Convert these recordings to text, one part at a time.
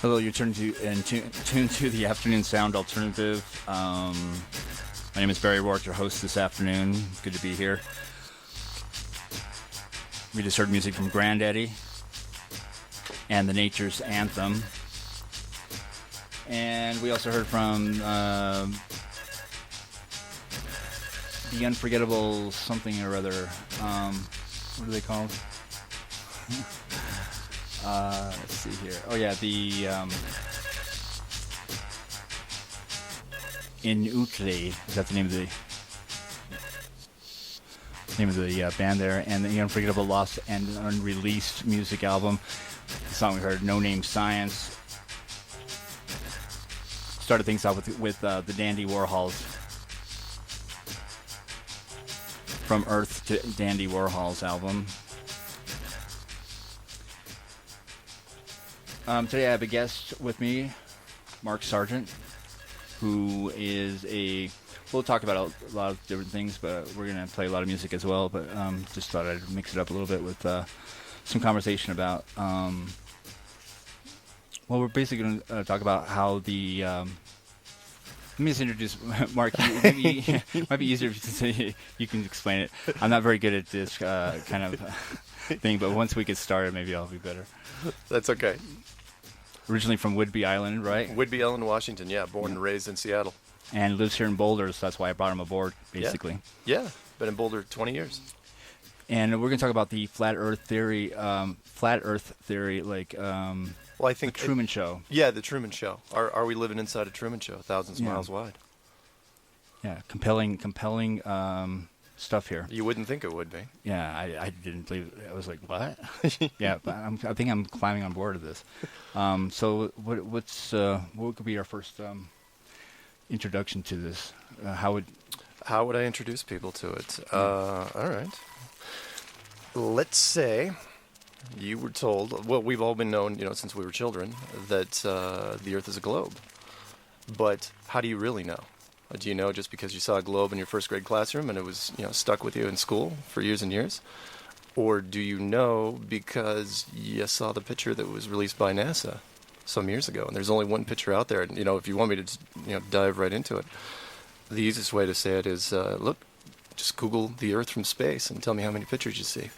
Hello, you're tuned to the Afternoon Sound Alternative. My name is Barry Rourke, your host this afternoon. Good to be here. We just heard music from Granddaddy and The Nature's Anthem. And we also heard from the Unforgettable something or other. What are they called? Let's see here. Oh yeah, the In Utle, is that the name of the band there? And the Unforgettable Lost and Unreleased music album. The song we heard, No Name Science, started things off with the Dandy Warhols. From Earth to Dandy Warhol's album. Today I have a guest with me, Mark Sargent, who is we'll talk about a lot of different things, but we're going to play a lot of music as well, but just thought I'd mix it up a little bit with some conversation about, we're basically going to talk about how the, let me just introduce Mark. Maybe it might be easier if you can explain it. I'm not very good at this kind of thing, but once we get started, maybe I'll be better. That's okay. Originally from Whidbey Island, right? Whidbey Island, Washington, yeah. Born and raised in Seattle. And lives here in Boulder, so that's why I brought him aboard, basically. Yeah, been in Boulder 20 years. And we're going to talk about the flat Earth theory, like well, I think the Truman Show. Yeah, the Truman Show. Are we living inside a Truman Show, thousands of miles wide? Yeah, compelling stuff here. You wouldn't think it would be. Yeah, I didn't believe it. I was like, what? Yeah, but I think I'm climbing on board of this. So what could be our first introduction to this? How would I introduce people to it? All right. Let's say you were told, well, we've all been known, since we were children, that the Earth is a globe. But how do you really know? Do you know just because you saw a globe in your first grade classroom and it was, stuck with you in school for years and years? Or do you know because you saw the picture that was released by NASA some years ago? And there's only one picture out there. And, if you want me to, dive right into it, the easiest way to say it is, look, just Google the Earth from space and tell me how many pictures you see.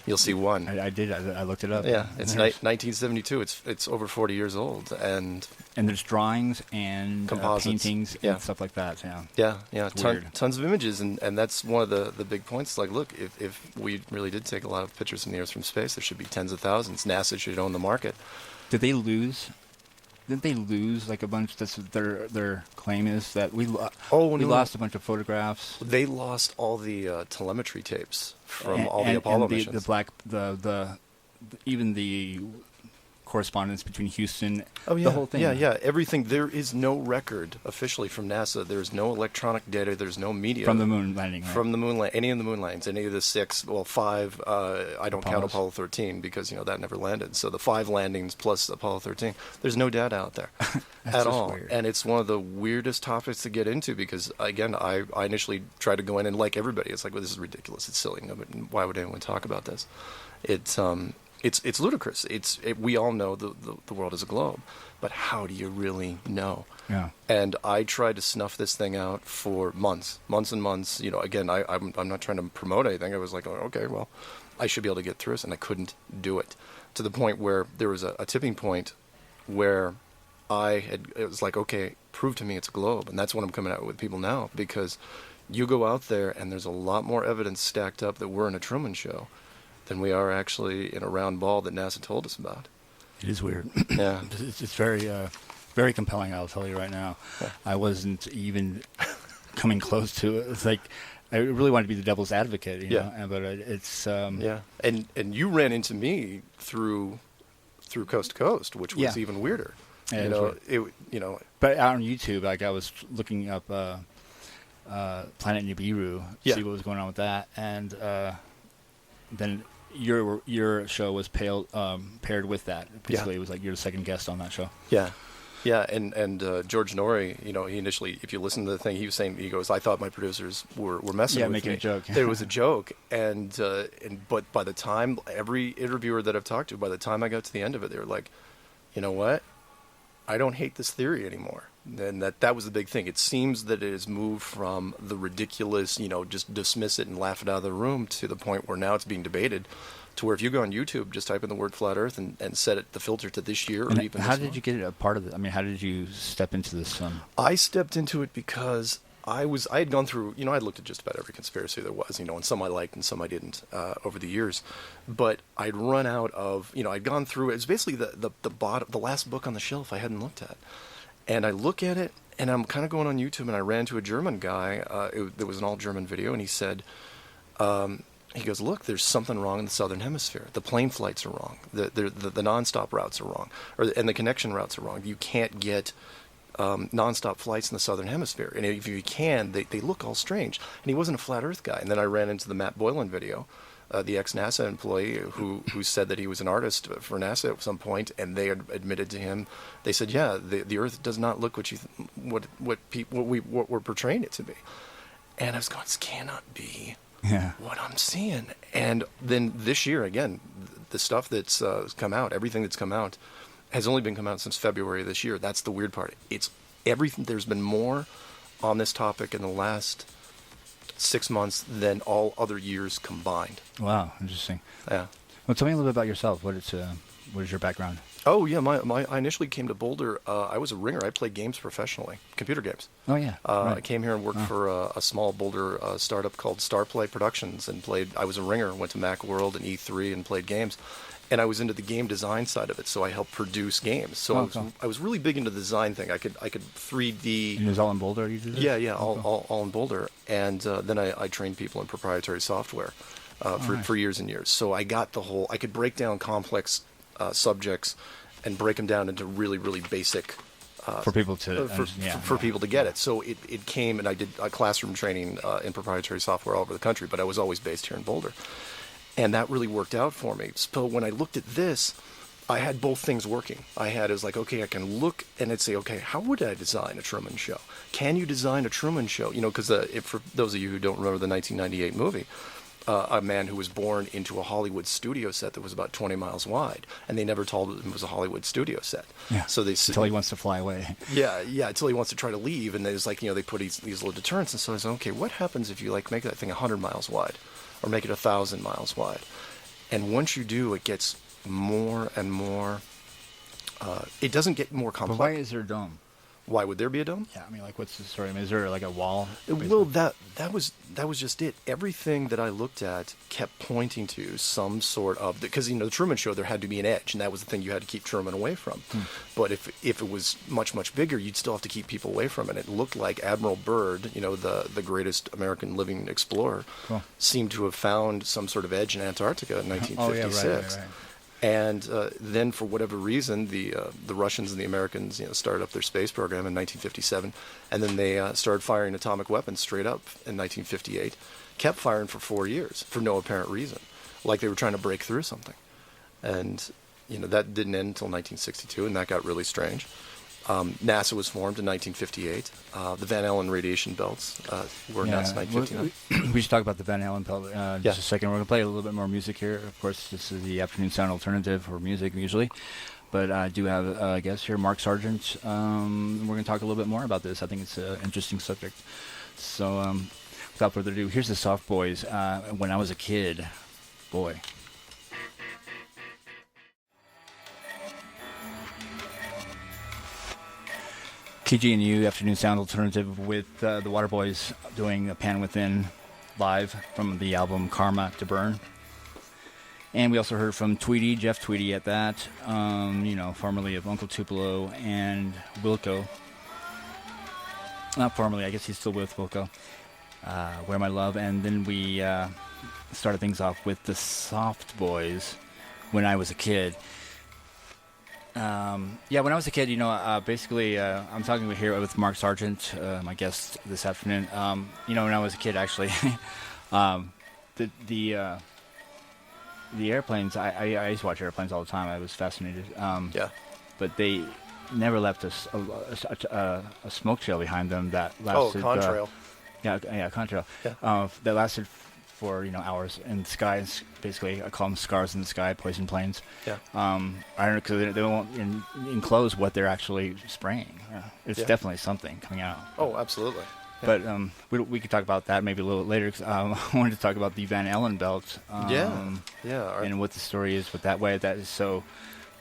You'll see one. I did. I looked it up. Yeah, it's 1972. It's over 40 years old, and there's drawings and paintings and stuff like that. Yeah. Tons of images, and that's one of the big points. Like, look, if we really did take a lot of pictures from the Earth from space, there should be tens of thousands. NASA should own the market. Did they lose? Didn't they lose like a bunch? That's their claim is that we lost a bunch of photographs. They lost all the telemetry tapes from all the Apollo missions. Even the correspondence between Houston. Oh yeah, the whole thing. Yeah. Everything. There is no record officially from NASA. There's no electronic data. There's no media from the moon landing. Right? From the moon any of the moon landings, any of the 5. I don't count Apollo 13 because that never landed. So the 5 landings plus Apollo 13. There's no data out there at all. Weird. And it's one of the weirdest topics to get into because again, I initially tried to go in and like everybody, it's like, well, this is ridiculous. It's silly. Why would anyone talk about this? It's ludicrous. We all know the world is a globe, but how do you really know? Yeah. And I tried to snuff this thing out for months and months. Again, I'm not trying to promote anything. I was like, oh, okay, well, I should be able to get through this, and I couldn't do it. To the point where there was a tipping point where it was like, okay, prove to me it's a globe, and that's what I'm coming out with people now, because you go out there and there's a lot more evidence stacked up that we're in a Truman Show than we are actually in a round ball that NASA told us about. It is weird. Yeah. It's very, very compelling, I'll tell you right now. Yeah. I wasn't even coming close to it. It's like, I really wanted to be the devil's advocate, you know? But it's... Yeah, and you ran into me through Coast to Coast, which was even weirder. Yeah, But on YouTube, like I was looking up Planet Nibiru, see what was going on with that, and then your show was paired with that. Basically, it was like you're the second guest on that show. Yeah, and George Norrie, he initially, if you listen to the thing, he was saying, he goes, I thought my producers were messing with me. Making a joke. It was a joke, but by the time, every interviewer that I've talked to, by the time I got to the end of it, they were like, you know what? I don't hate this theory anymore. And that was the big thing. It seems that it has moved from the ridiculous, just dismiss it and laugh it out of the room, to the point where now it's being debated, to where if you go on YouTube, just type in the word flat Earth and set it the filter to this year, or even how did you get a part of it? I mean, how did you step into this? I stepped into it because I had gone through, I'd looked at just about every conspiracy there was, and some I liked and some I didn't over the years. But I'd run out of, I'd gone through it. It's basically the last book on the shelf I hadn't looked at. And I look at it, and I'm kind of going on YouTube, and I ran into a German guy. There was an all-German video, and he said, he goes, look, there's something wrong in the southern hemisphere. The plane flights are wrong. The nonstop routes are wrong, and the connection routes are wrong. You can't get nonstop flights in the southern hemisphere, and if you can, they look all strange. And he wasn't a flat Earth guy. And then I ran into the Matt Boylan video, the ex-NASA employee who said that he was an artist for NASA at some point, and they had admitted to him. They said, yeah, the Earth does not look what we're portraying it to be. And I was going, this cannot be what I'm seeing. And then this year, again, the stuff that's come out, everything that's come out, has only been come out since February of this year. That's the weird part. It's everything. There's been more on this topic in the last 6 months than all other years combined. Wow, interesting. Yeah. Well, tell me a little bit about yourself. What is your background? Oh yeah, I initially came to Boulder. I was a ringer. I played games professionally, computer games. Oh yeah. Right. I came here and worked for a small Boulder startup called Starplay Productions, and I was a ringer. Went to Macworld and E3 and played games. And I was into the game design side of it, so I helped produce games. So I was really big into the design thing. I could 3D. And it was all in Boulder? You did this? Yeah, all in Boulder. And then I trained people in proprietary software for years and years. So I got I could break down complex subjects and break them down into really, really basic. For people to people to get it. So it came, and I did classroom training in proprietary software all over the country, but I was always based here in Boulder. And that really worked out for me. So when I looked at this, I had both things working. It was like, okay, I can look and I'd say, okay, how would I design a Truman Show? Can you design a Truman Show? Because for those of you who don't remember the 1998 movie, a man who was born into a Hollywood studio set that was about 20 miles wide, and they never told him it was a Hollywood studio set. Yeah. So until he wants to fly away. Yeah, until he wants to try to leave, and there's they put these little deterrents. And so I was like, okay, what happens if you make that thing 100 miles wide, or make it 1,000 miles wide? And once you do, it gets more and more. It doesn't get more complex. But why is there a dome? Why would there be a dome? Yeah, what's the story? Is there a wall? Well, that was just it. Everything that I looked at kept pointing to some sort of, because the Truman Show, there had to be an edge, and that was the thing you had to keep Truman away from. But if it was much, much bigger, you'd still have to keep people away from it. It looked like Admiral Byrd, the greatest American living explorer, seemed to have found some sort of edge in Antarctica in 1956. Oh, yeah, right. And then, for whatever reason, the Russians and the Americans, started up their space program in 1957, and then they started firing atomic weapons straight up in 1958. Kept firing for 4 years for no apparent reason, like they were trying to break through something. And that didn't end until 1962, and that got really strange. NASA was formed in 1958. The Van Allen radiation belts were announced in 1959. We should talk about the Van Allen belt just a second. We're going to play a little bit more music here. Of course, this is the afternoon sound alternative for music usually. But I do have a guest here, Mark Sargent. We're going to talk a little bit more about this. I think it's an interesting subject. So without further ado, here's the Soft Boys. When I was a kid, boy. KGNU Afternoon Sound Alternative with the Waterboys doing a Pan Within live from the album Karma to Burn. And we also heard from Tweedy, Jeff Tweedy at that, formerly of Uncle Tupelo and Wilco. Not formerly, I guess he's still with Wilco. Where My Love. And then we started things off with the Soft Boys, When I Was a Kid. When I was a kid, basically, I'm talking here with Mark Sargent, my guest this afternoon. When I was a kid, actually, the airplanes. I used to watch airplanes all the time. I was fascinated. But they never left a smoke trail behind them that lasted. Contrail. Contrail. Yeah. That lasted for hours in the sky. Basically, I call them scars in the sky, poison planes. Yeah. I don't know, because they won't enclose what they're actually spraying. It's definitely something coming out. Oh, absolutely. But we could talk about that maybe a little later, because I wanted to talk about the Van Allen belt. And what the story is with that way. That is so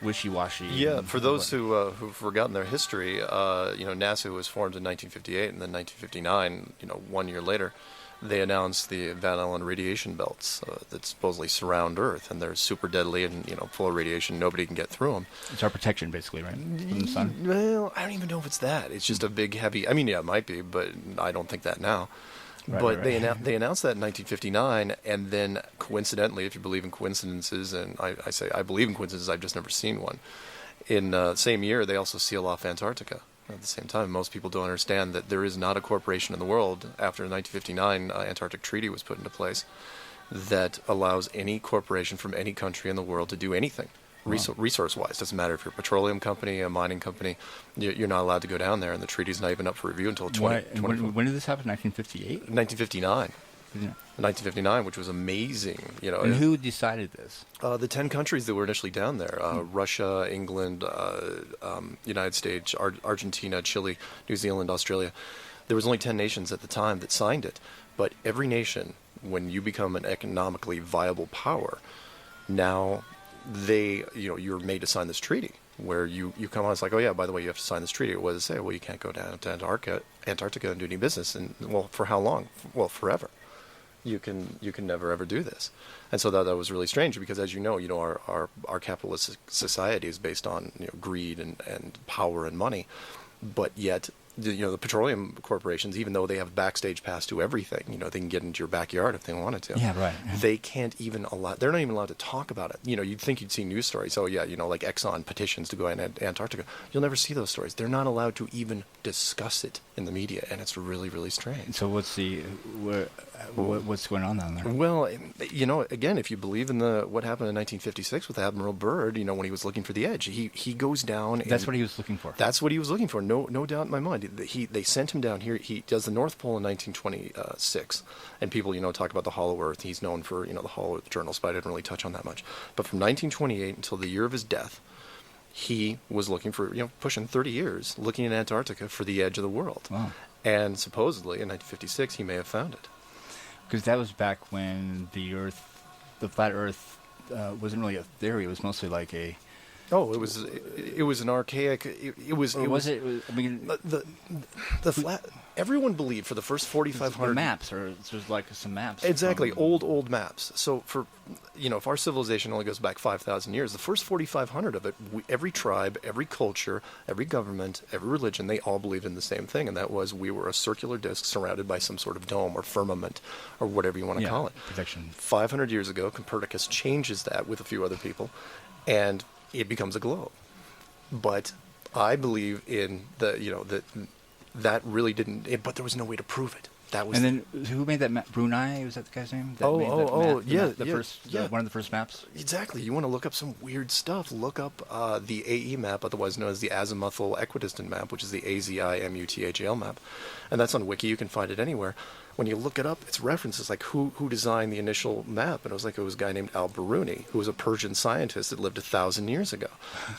wishy-washy. Yeah, for those who've forgotten their history, NASA was formed in 1958, and then 1959, 1 year later, they announced the Van Allen radiation belts that supposedly surround Earth, and they're super deadly and full of radiation. Nobody can get through them. It's our protection, basically, right, from the sun. Well, I don't even know if it's that. It's just a big, heavy. I mean, yeah, it might be, but I don't think that now. But they announced that in 1959, and then coincidentally, if you believe in coincidences, and I say I believe in coincidences, I've just never seen one. In the same year, they also seal off Antarctica. At the same time, most people don't understand that there is not a corporation in the world after the 1959 Antarctic Treaty was put into place that allows any corporation from any country in the world to do anything. Resource-wise, doesn't matter if you're a petroleum company, a mining company, you're not allowed to go down there, and the treaty's not even up for review until 2020. When did this happen? 1958? 1959. Yeah. 1959, which was amazing. And who decided this? The 10 countries that were initially down there: Russia, England, United States, Argentina, Chile, New Zealand, Australia. There was only 10 nations at the time that signed it, but every nation, when you become an economically viable power, now you're made to sign this treaty, where you come on, it's like, oh yeah, by the way, you have to sign this treaty. What does it say? Well, you can't go down to Antarctica and do any business. And well, for how long? Well, forever. You can never ever do this. And so that was really strange, because as you know, our capitalist society is based on greed and power and money, but yet the petroleum corporations, even though they have backstage pass to everything, they can get into your backyard if they wanted to. Yeah, right. They can't even they're not even allowed to talk about it. You'd think you'd see news stories. Oh yeah, like Exxon petitions to go in Antarctica. You'll never see those stories. They're not allowed to even discuss it in the media, and it's really, really strange. So what's going on down there? Well, again, if you believe in what happened in 1956 with Admiral Byrd, when he was looking for the edge, he goes down. That's what he was looking for. That's what he was looking for. No doubt in my mind. They sent him down here. He does the North Pole in 1926, and people talk about the Hollow Earth. He's known for the Hollow Earth journals, but I didn't really touch on that much. But from 1928 until the year of his death, he was looking for pushing 30 years, looking at Antarctica for the edge of the world. Wow. And supposedly in 1956 he may have found it. Because that was back when the flat Earth wasn't really a theory. It was mostly like a. Oh, it was an archaic. The flat. Everyone believed for the first 4,500 maps, or there's like some maps. Exactly, old maps. So if our civilization only goes back 5,000 years, the first 4,500 of it, every tribe, every culture, every government, every religion, they all believed in the same thing, and that was we were a circular disk surrounded by some sort of dome or firmament or whatever you want to call it. Protection. 500 years ago, Copernicus changes that with a few other people, and it becomes a globe. But I believe in that really didn't. But there was no way to prove it. That was. And then who made that map? Brunei, was that the guy's name? One of the first maps. Exactly. You want to look up some weird stuff? Look up the AE map, otherwise known as the Azimuthal Equidistant map, which is the AZIMUTHAL map, and that's on Wiki. You can find it anywhere. When you look it up, it's references like who designed the initial map, and it was a guy named Al-Biruni, who was a Persian scientist that lived 1,000 years ago.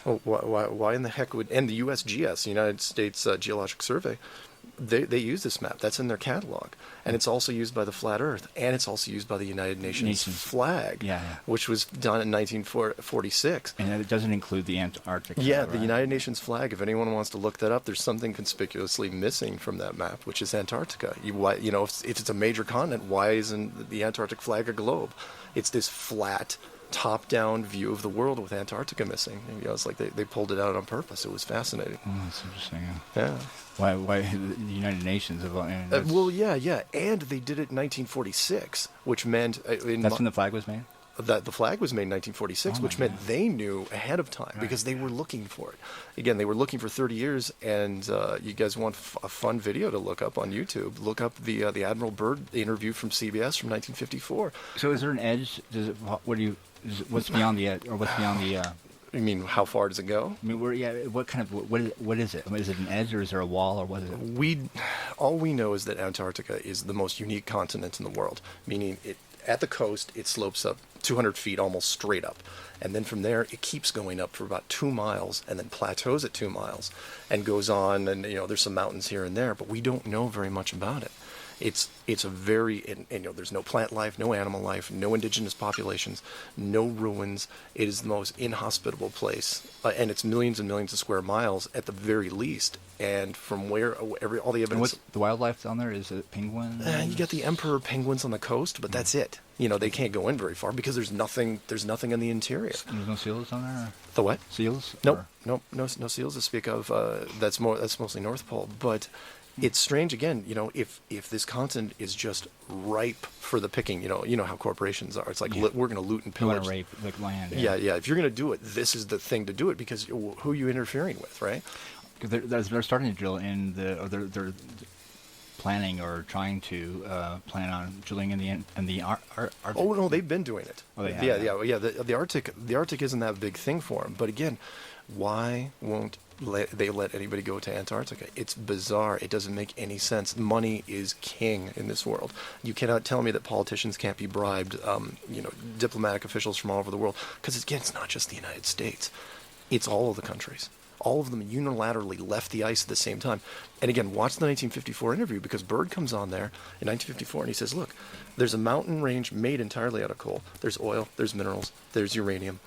Well, why in the heck would? And the USGS, the United States Geologic Survey, they use this map. That's in their catalog, and it's also used by the Flat Earth, and it's also used by the United Nations flag, which was done in 1946. And it doesn't include the Antarctica. Yeah, right? The United Nations flag. If anyone wants to look that up, there's something conspicuously missing from that map, which is Antarctica. If it's a major continent, why isn't the Antarctic flag a globe? It's this flat, top-down view of the world with Antarctica missing. It's like they pulled it out on purpose. It was fascinating. Oh, that's interesting. Yeah. Why the United Nations? And they did it in 1946, which meant that's when the flag was made. That the flag was made in 1946, which meant they knew ahead of time because they were looking for it. Again, they were looking for 30 years, and you guys want a fun video to look up on YouTube? Look up the Admiral Byrd interview from CBS from 1954. So, is there an edge? What's beyond the edge, or what's beyond the? You mean how far does it go? I mean, what is it? Is it an edge, or is there a wall, or what is it? All we know is that Antarctica is the most unique continent in the world, meaning it at the coast, it slopes up 200 feet almost straight up. And then from there, it keeps going up for about 2 miles and then plateaus at 2 miles and goes on. And, there's some mountains here and there, but we don't know very much about it. It's a very, and there's no plant life, no animal life, no indigenous populations, no ruins. It is the most inhospitable place, and it's millions and millions of square miles at the very least. And from where all the evidence. And what's the wildlife down there? Is it penguins? You got the emperor penguins on the coast, but that's it. They can't go in very far because there's nothing in the interior. There's no seals down there? The what? Seals? Nope, no seals to speak of. That's mostly North Pole, but. It's strange again, if this continent is just ripe for the picking, you know how corporations are. It's like we're going to loot and pillage. Rape like land. Yeah. If you're going to do it, this is the thing to do it because who are you interfering with, right? They're starting to drill in they're planning or trying to plan on drilling in the Arctic. Oh no, they've been doing it. Oh, they have, yeah. The Arctic isn't that big thing for them. But again, why won't they let anybody go to Antarctica? It's bizarre. It doesn't make any sense. Money is king in this world. You cannot tell me that politicians can't be bribed, diplomatic officials from all over the world. Because again, it's not just the United States. It's all of the countries. All of them unilaterally left the ice at the same time. And again, watch the 1954 interview because Byrd comes on there in 1954 and he says, look, there's a mountain range made entirely out of coal. There's oil, there's minerals, there's uranium.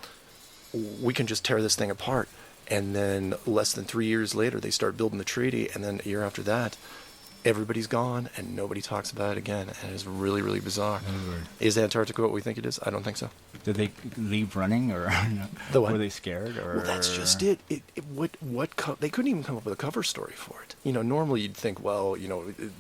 We can just tear this thing apart. And then less than 3 years later, they start building the treaty. And then a year after that, everybody's gone and nobody talks about it again. And it's really, really bizarre. Is Antarctica what we think it is? I don't think so. Did they leave running or The what? were they scared? Or? Well, that's just it. They couldn't even come up with a cover story for it. Normally you'd think, well,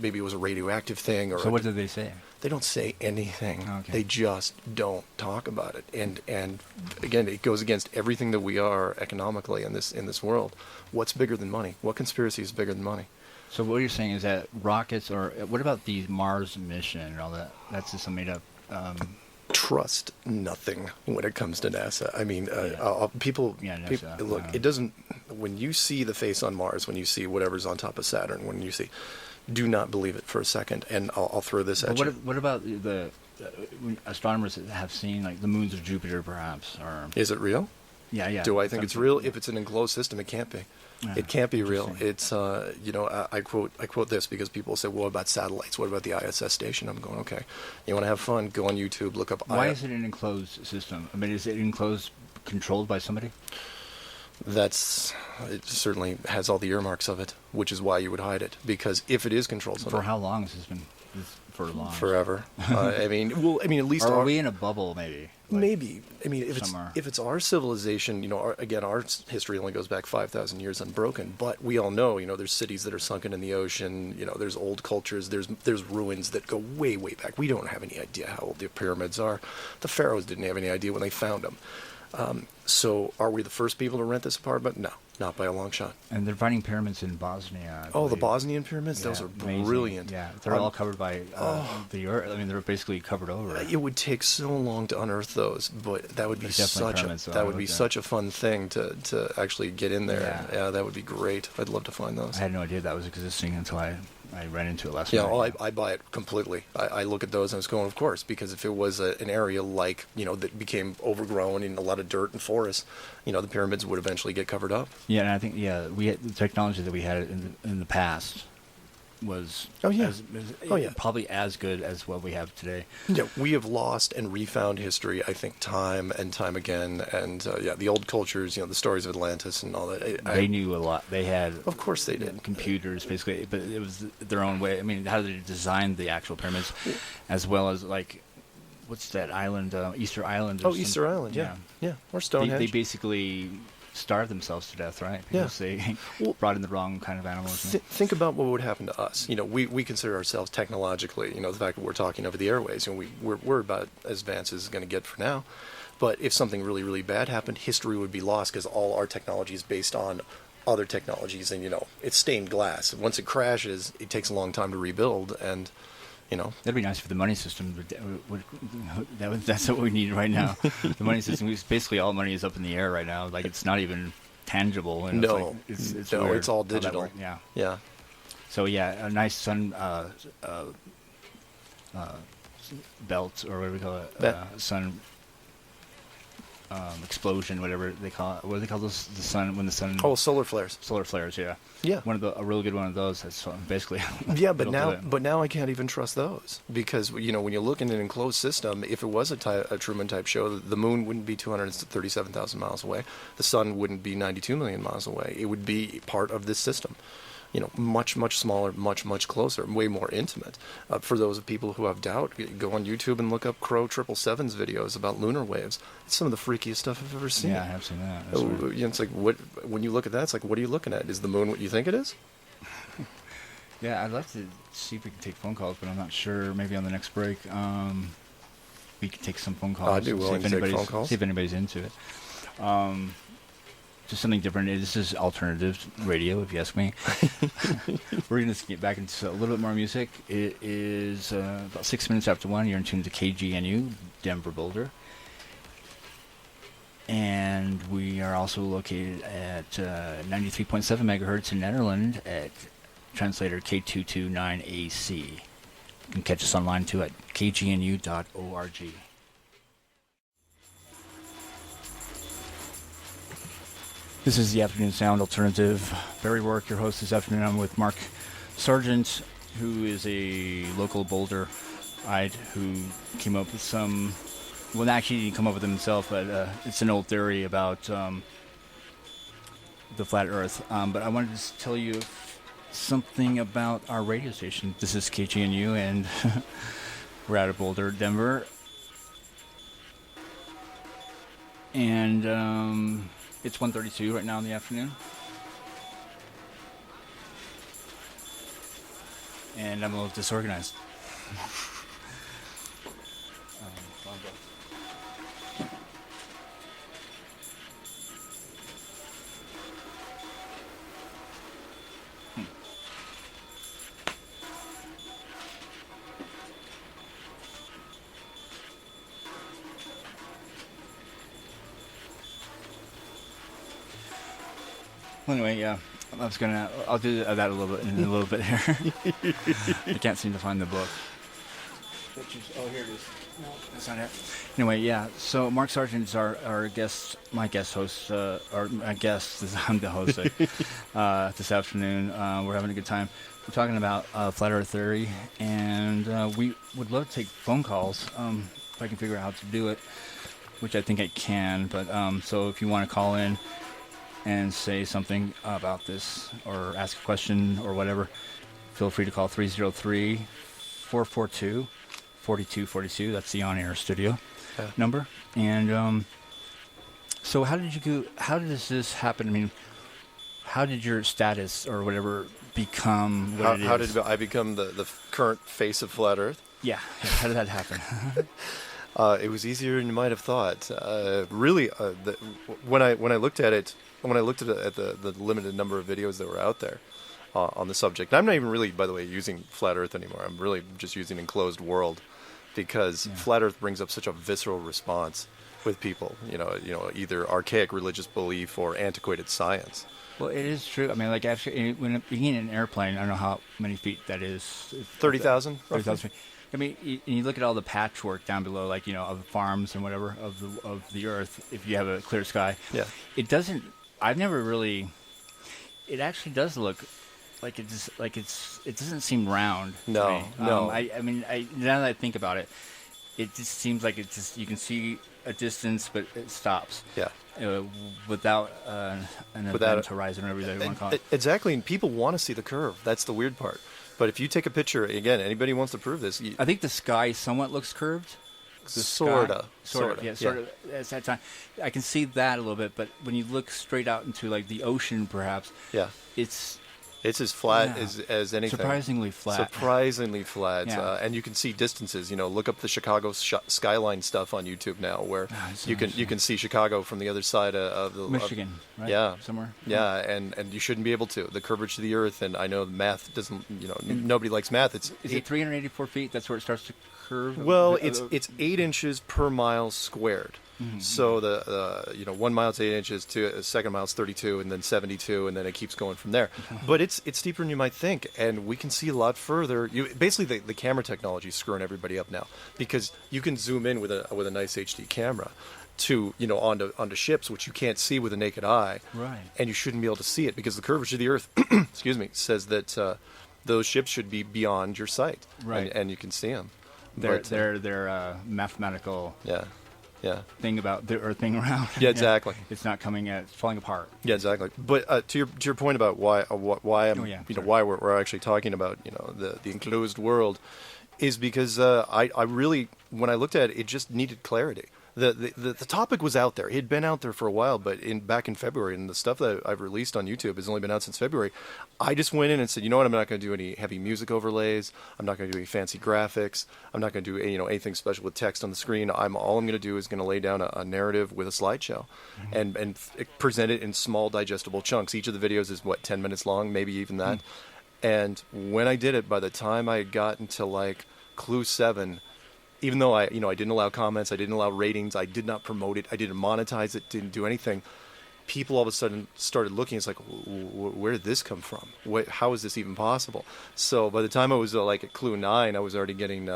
maybe it was a radioactive thing. Or so what did they say? They don't say anything. Okay. They just don't talk about it. And again, it goes against everything that we are economically in this world. What's bigger than money? What conspiracy is bigger than money? So what you're saying is that rockets, or what about the Mars mission and all that? That's just a made up. Trust nothing when it comes to NASA. I mean, people. Yeah, look, it doesn't. When you see the face on Mars, when you see whatever's on top of Saturn, when you see, do not believe it for a second. And I'll throw this at you. What about the astronomers that have seen like the moons of Jupiter, perhaps? Or is it real? Yeah. Do I think it's real? If it's an enclosed system, it can't be. Yeah, it can't be real. It's I quote this because people say, well, what about satellites? What about the ISS station? I'm going, okay. You want to have fun? Go on YouTube, look up. Why is it an enclosed system? I mean, is it enclosed, controlled by somebody? It certainly has all the earmarks of it, which is why you would hide it. Because if it is controlled, for how long has this been? For long. Forever. At least. Or are we in a bubble? Maybe. Maybe. I mean, if it's our civilization, our history only goes back 5,000 years unbroken. But we all know, there's cities that are sunken in the ocean. There's old cultures. There's ruins that go way, way back. We don't have any idea how old the pyramids are. The pharaohs didn't have any idea when they found them. So are we the first people to rent this apartment? No, not by a long shot. And they're finding pyramids in Bosnia. Oh, the Bosnian pyramids? Yeah, those are brilliant. Yeah, they're all covered by the earth. I mean, they're basically covered over. It would take so long to unearth those, but that would be such a fun thing to actually get in there. Yeah, that would be great. I'd love to find those. I had no idea that was existing until I ran into it last night. Yeah, I buy it completely. I look at those and I was going, of course, because if it was an area like, that became overgrown in a lot of dirt and forest, the pyramids would eventually get covered up. Yeah, and I think, we had the technology that we had in the past was probably as good as what we have today. Yeah, we have lost and refound history, I think, time and time again. And the old cultures, the stories of Atlantis and all that. They knew a lot. They had, of course, they did computers, basically, but it was their own way. I mean, how they designed the actual pyramids, as well as like, what's that island? Easter Island. Easter Island. Yeah, or Stonehenge. They basically starve themselves to death, right? Because they brought in the wrong kind of animals. Think about what would happen to us. We consider ourselves technologically, the fact that we're talking over the airways, and we're about as advanced as it's going to get for now. But if something really, really bad happened, history would be lost because all our technology is based on other technologies, and it's stained glass. Once it crashes, it takes a long time to rebuild, and that'd be nice for the money system. That's what we need right now. The money system. Basically, all money is up in the air right now. Like it's not even tangible. And it's all digital. Yeah. So a nice belt, or whatever we call it, sun explosion, whatever they call it. What do they call those? The sun, when the sun... Oh, solar flares. Solar flares, yeah. Yeah. A really good one of those. That's basically... Yeah, but now I can't even trust those, because, when you look in an enclosed system, if it was a Truman type show, the moon wouldn't be 237,000 miles away. The sun wouldn't be 92 million miles away. It would be part of this system. Much, much smaller, much, much closer, way more intimate. For those people who have doubt, go on YouTube and look up Crow 777's videos about lunar waves. It's some of the freakiest stuff I've ever seen. Yeah, I have seen that. It's like, when you look at that, it's like, what are you looking at? Is the moon what you think it is? Yeah, I'd love to see if we can take phone calls, but I'm not sure. Maybe on the next break, we can take some phone calls. I'd be willing to take phone calls. See if anybody's into it. Just something different. This is alternative radio, if you ask me. We're going to get back into a little bit more music. It is about 6 minutes after 1. You're in tune to KGNU, Denver, Boulder. And we are also located at 93.7 megahertz in Netherlands at translator K229AC. You can catch us online too at kgnu.org. This is the Afternoon Sound Alternative. Barry Work, your host this afternoon. I'm with Mark Sargent, who is a local Boulder-ite who came up with some... Well, actually, he didn't come up with it himself, but it's an old theory about the flat Earth. But I wanted to tell you something about our radio station. This is KGNU, and we're out of Boulder, Denver. And... it's 1:32 right now in the afternoon. And I'm a little disorganized. Well, anyway, yeah, I'll do that a little bit in a little bit here. I can't seem to find the book. Oh, here it is. No, that's not it. Anyway, yeah, so Mark Sargent is our guest, my guest host, or my guest, I'm the host this afternoon. We're having a good time. We're talking about flat Earth theory, and we would love to take phone calls if I can figure out how to do it, which I think I can. But so if you want to call in and say something about this or ask a question or whatever, feel free to call 303-442-4242. That's the on-air studio number. And so how does this happen? I mean, how did your status or whatever become what it is? How did I become the current face of flat Earth? Yeah, how did that happen? It was easier than you might have thought. Really, when I looked at it, at the limited number of videos that were out there on the subject, and I'm not even really, by the way, using flat Earth anymore. I'm really just using enclosed world, because flat Earth brings up such a visceral response with people. Either archaic religious belief or antiquated science. Well, it is true. I mean, like, actually, when being in an airplane, I don't know how many feet that is. 30,000. 30,000 feet. I mean, you look at all the patchwork down below, like, of the farms and whatever of the Earth. If you have a clear sky, it doesn't. I've never really. It actually does look like it doesn't seem round. No, to me. no. I mean, now that I think about it, it just seems like it's just, you can see a distance, but it stops. Yeah. Without an event horizon, or whatever you want to call it. Exactly, and people want to see the curve. That's the weird part. But if you take a picture, again, anybody wants to prove this. I think the sky somewhat looks curved. Sort of. Yeah, sort of. At that time, I can see that a little bit. But when you look straight out into like the ocean, perhaps, it's as flat as anything. Surprisingly flat. Yeah. And you can see distances. Look up the Chicago skyline stuff on YouTube now, where you can see Chicago from the other side of the Michigan, right? Yeah, somewhere. Yeah, and you shouldn't be able to. The curvature of the Earth, and I know math doesn't. Nobody likes math. Is it 384 feet? That's where it starts to curve. Well, it's 8 inches per mile squared. So the 1 mile is 8 inches, second mile is 32, and then 72, and then it keeps going from there. But it's deeper than you might think, and we can see a lot further. Basically, the camera technology is screwing everybody up now, because you can zoom in with a nice HD camera to onto ships, which you can't see with the naked eye, right? And you shouldn't be able to see it because the curvature of the Earth, excuse me, says that those ships should be beyond your sight, right? And you can see them. They're mathematical. Yeah. Thing about the Earth being around. Yeah, exactly. It's not it's falling apart. Yeah, exactly. But to your point about why we're actually talking about the enclosed world, is because I really, when I looked at it, it just needed clarity. The topic was out there. It had been out there for a while, but back in February, and the stuff that I've released on YouTube has only been out since February. I just went in and said, you know what? I'm not going to do any heavy music overlays. I'm not going to do any fancy graphics. I'm not going to do anything special with text on the screen. All I'm going to do is going to lay down a narrative with a slideshow, and present it in small, digestible chunks. Each of the videos is 10 minutes long, maybe even that. And when I did it, by the time I had gotten to like Clue 7. Even though I didn't allow comments, I didn't allow ratings, I did not promote it, I didn't monetize it, didn't do anything. People all of a sudden started looking. It's like, where did this come from? How is this even possible? So by the time I was like at Clue 9, I was already getting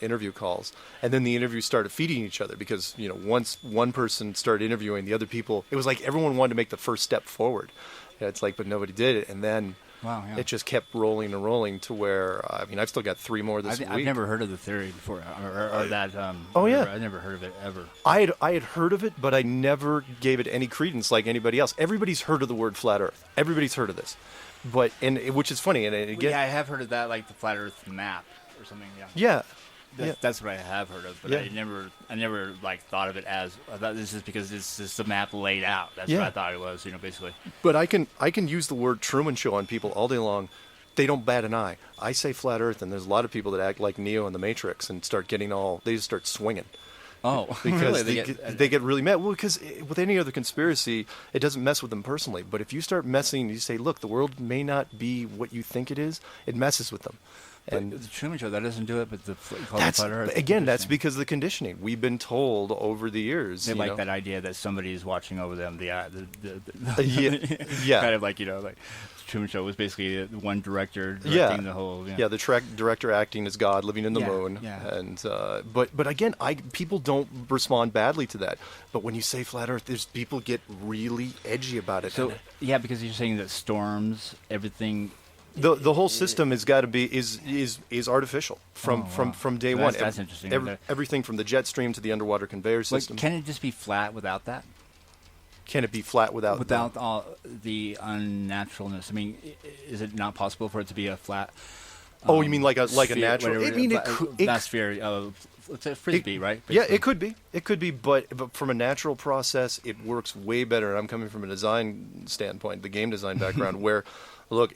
interview calls, and then the interviews started feeding each other because once one person started interviewing the other people, it was like everyone wanted to make the first step forward. It's like, but nobody did it, and then. Wow, yeah. It just kept rolling and rolling to where, I've still got 3 more this week. I've never heard of the theory before, or that. I've never heard of it ever. I had heard of it, but I never gave it any credence like anybody else. Everybody's heard of the word flat Earth. Everybody's heard of this, which is funny. And again, I have heard of that, like the flat Earth map or something. Yeah. That's what I have heard of, but I never like thought of it as this is because this is the map laid out. That's what I thought it was, basically. But I can use the word Truman Show on people all day long. They don't bat an eye. I say flat Earth, and there's a lot of people that act like Neo in the Matrix and they just start swinging. Oh, because really? they get really mad. Well, because with any other conspiracy, it doesn't mess with them personally. But if you start messing, you say, look, the world may not be what you think it is, it messes with them. And the Truman Show, that doesn't do it, but the flat Earth. Again, that's because of the conditioning. We've been told over the years. They like that idea that somebody is watching over them. Yeah. Kind of like, like Truman Show was basically the one director directing the whole. Yeah, the director acting as God, living in the moon. Yeah. And but again, people don't respond badly to that. But when you say flat Earth, people get really edgy about it. So because you're saying that storms, everything. The whole system has got to be is artificial from day one. That's interesting. Everything from the jet stream to the underwater conveyor system. Can it just be flat without that? Can it be flat without all the unnaturalness? I mean, is it not possible for it to be a flat? You mean like a sphere, natural? I mean, not sphere. It's a frisbee, right? Basically. Yeah, it could be. It could be, but from a natural process, it works way better. And I'm coming from a design standpoint, the game design background, where. Look,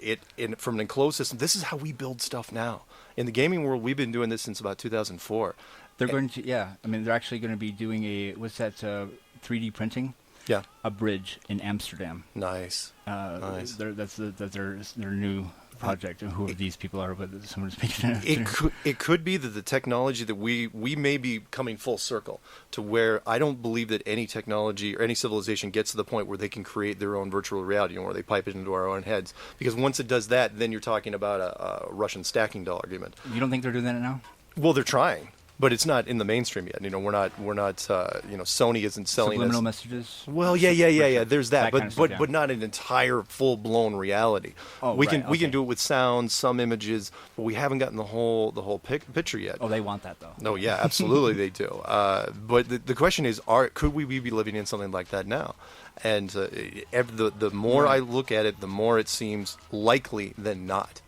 from an enclosed system, this is how we build stuff now. In the gaming world, we've been doing this since about 2004. They're going to, I mean, they're actually going to be doing 3D printing? Yeah. A bridge in Amsterdam. Nice. Nice. That's their new project. Who these people are, but someone speaking. It could be that the technology that we may be coming full circle to where I don't believe that any technology or any civilization gets to the point where they can create their own virtual reality, where they pipe it into our own heads. Because once it does that, then you're talking about a Russian stacking doll argument. You don't think they're doing that now? Well, they're trying. But it's not in the mainstream yet. We're not. Sony isn't selling subliminal messages. Well, yeah. There's that, but but not an entire full blown reality. Oh, we can do it with sound, some images, but we haven't gotten the whole picture yet. Oh, they want that though. No, yeah, absolutely they do. But the question is, could we be living in something like that now? And the more I look at it, the more it seems likely than not.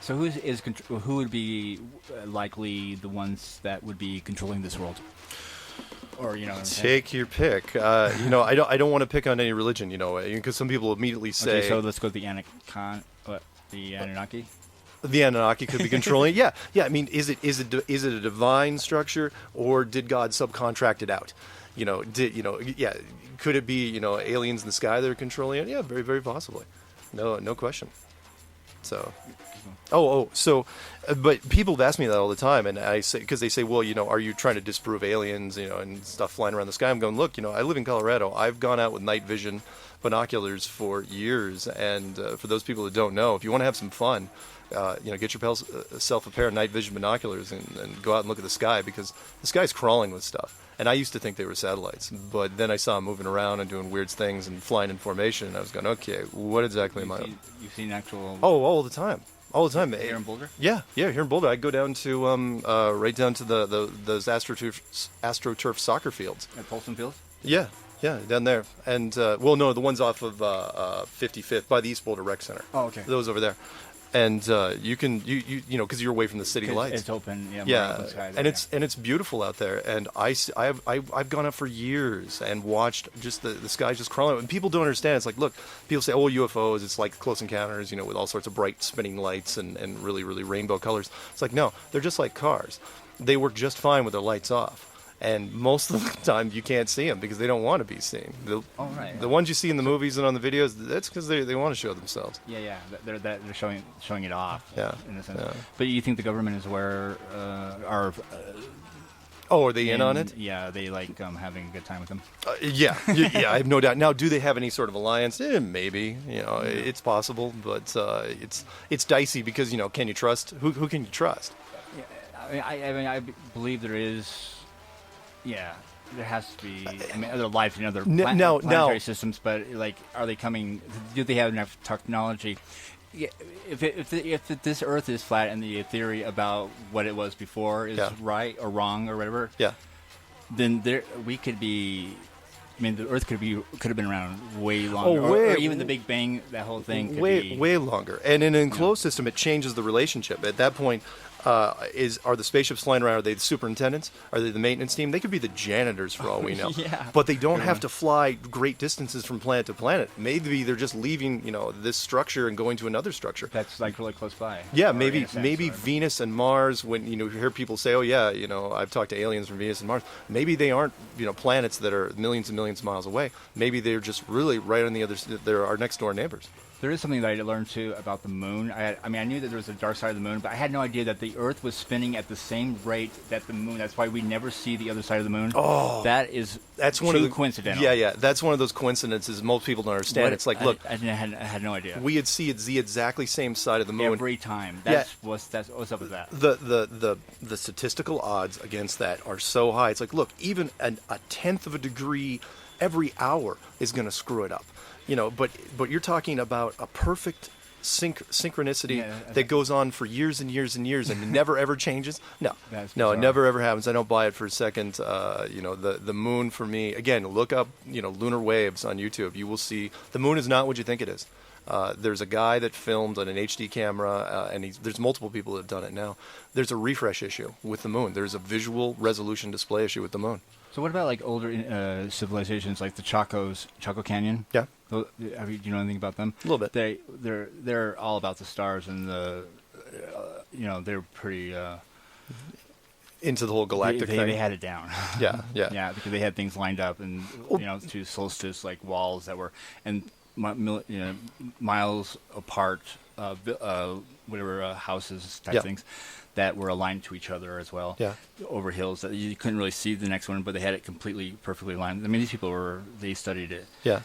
So who would be likely the ones that would be controlling this world? Or take your pick. I don't want to pick on any religion, because some people immediately say. Okay, so let's go to the Anunnaki. The Anunnaki could be controlling. Yeah. I mean, is it a divine structure, or did God subcontract it out? Could it be aliens in the sky that are controlling it? Yeah, very very possibly. No question. So, but people have asked me that all the time, and I say, because they say, well, are you trying to disprove aliens, and stuff flying around the sky? I'm going, look, I live in Colorado. I've gone out with night vision binoculars for years, and for those people that don't know, if you want to have some fun, get yourself a pair of night vision binoculars and go out and look at the sky, because the sky's crawling with stuff. And I used to think they were satellites, but then I saw them moving around and doing weird things and flying in formation, and I was going, okay, what exactly am I? You've seen actual... Oh, all the time. All the time. Here in Boulder? Yeah, here in Boulder. I go down to, right down to those AstroTurf soccer fields. At Polson Field? Yeah, down there. And, no, the ones off of 55th by the East Boulder Rec Center. Oh, okay. Those over there. And you can, because you're away from the city lights. It's open, yeah. Yeah, open skies and it's beautiful out there. And I've gone up for years and watched just the skies just crawling. And people don't understand. It's like, look, people say, oh, UFOs, it's like Close Encounters, with all sorts of bright spinning lights and really, really rainbow colors. It's like, no, they're just like cars. They work just fine with their lights off. And most of the time, you can't see them because they don't want to be seen. The ones you see in the movies and on the videos, that's because they want to show themselves. Yeah. They're showing it off. Yeah. In a sense. Yeah. But you think the government is aware? Are they in on it? Yeah, they like having a good time with them. Yeah, I have no doubt. Now, do they have any sort of alliance? Maybe. It's possible, but it's dicey because can you trust? Who can you trust? Yeah, I believe there is. Yeah, there has to be. Other life in other planetary systems, but are they coming? Do they have enough technology? Yeah, if this Earth is flat and the theory about what it was before is right or wrong or whatever, then we could be. The Earth could have been around way longer, or even the Big Bang. That whole thing could be way longer. And in an enclosed system, it changes the relationship. At that point. Are the spaceships flying around? Are they the superintendents? Are they the maintenance team? They could be the janitors for all we know. Yeah. But they don't have to fly great distances from planet to planet. Maybe they're just leaving, this structure and going to another structure. That's really close by. Yeah, maybe Venus and Mars. When you hear people say, "Oh yeah, I've talked to aliens from Venus and Mars." Maybe they aren't, planets that are millions and millions of miles away. Maybe they're just really right on the other. They're our next door neighbors. There is something that I learned too about the moon. I knew that there was a dark side of the moon, but I had no idea that the Earth was spinning at the same rate that the moon. That's why we never see the other side of the moon. Oh, that's one of the coincidental. Yeah, that's one of those coincidences most people don't understand. It's like, look, I had no idea. We had see the exactly same side of the moon every time. What's up with that? The statistical odds against that are so high. It's like, look, even a tenth of a degree every hour is going to screw it up. But you're talking about a perfect synchronicity that goes on for years and years and years and it never ever changes. No, it never ever happens. I don't buy it for a second. The moon for me, again, look up lunar waves on YouTube. You will see the moon is not what you think it is. There's a guy that filmed on an HD camera, and there's multiple people that have done it now. There's a refresh issue with the moon. There's a visual resolution display issue with the moon. So what about older civilizations like the Chaco Canyon? Yeah. Do you know anything about them? A little bit. They're all about the stars and they're pretty into the whole galactic thing. They had it down. Yeah. Yeah, because they had things lined up and to solstice walls that were miles apart, houses type things that were aligned to each other as well. Yeah. Over hills that you couldn't really see the next one, but they had it perfectly aligned. These people they studied it. Yeah.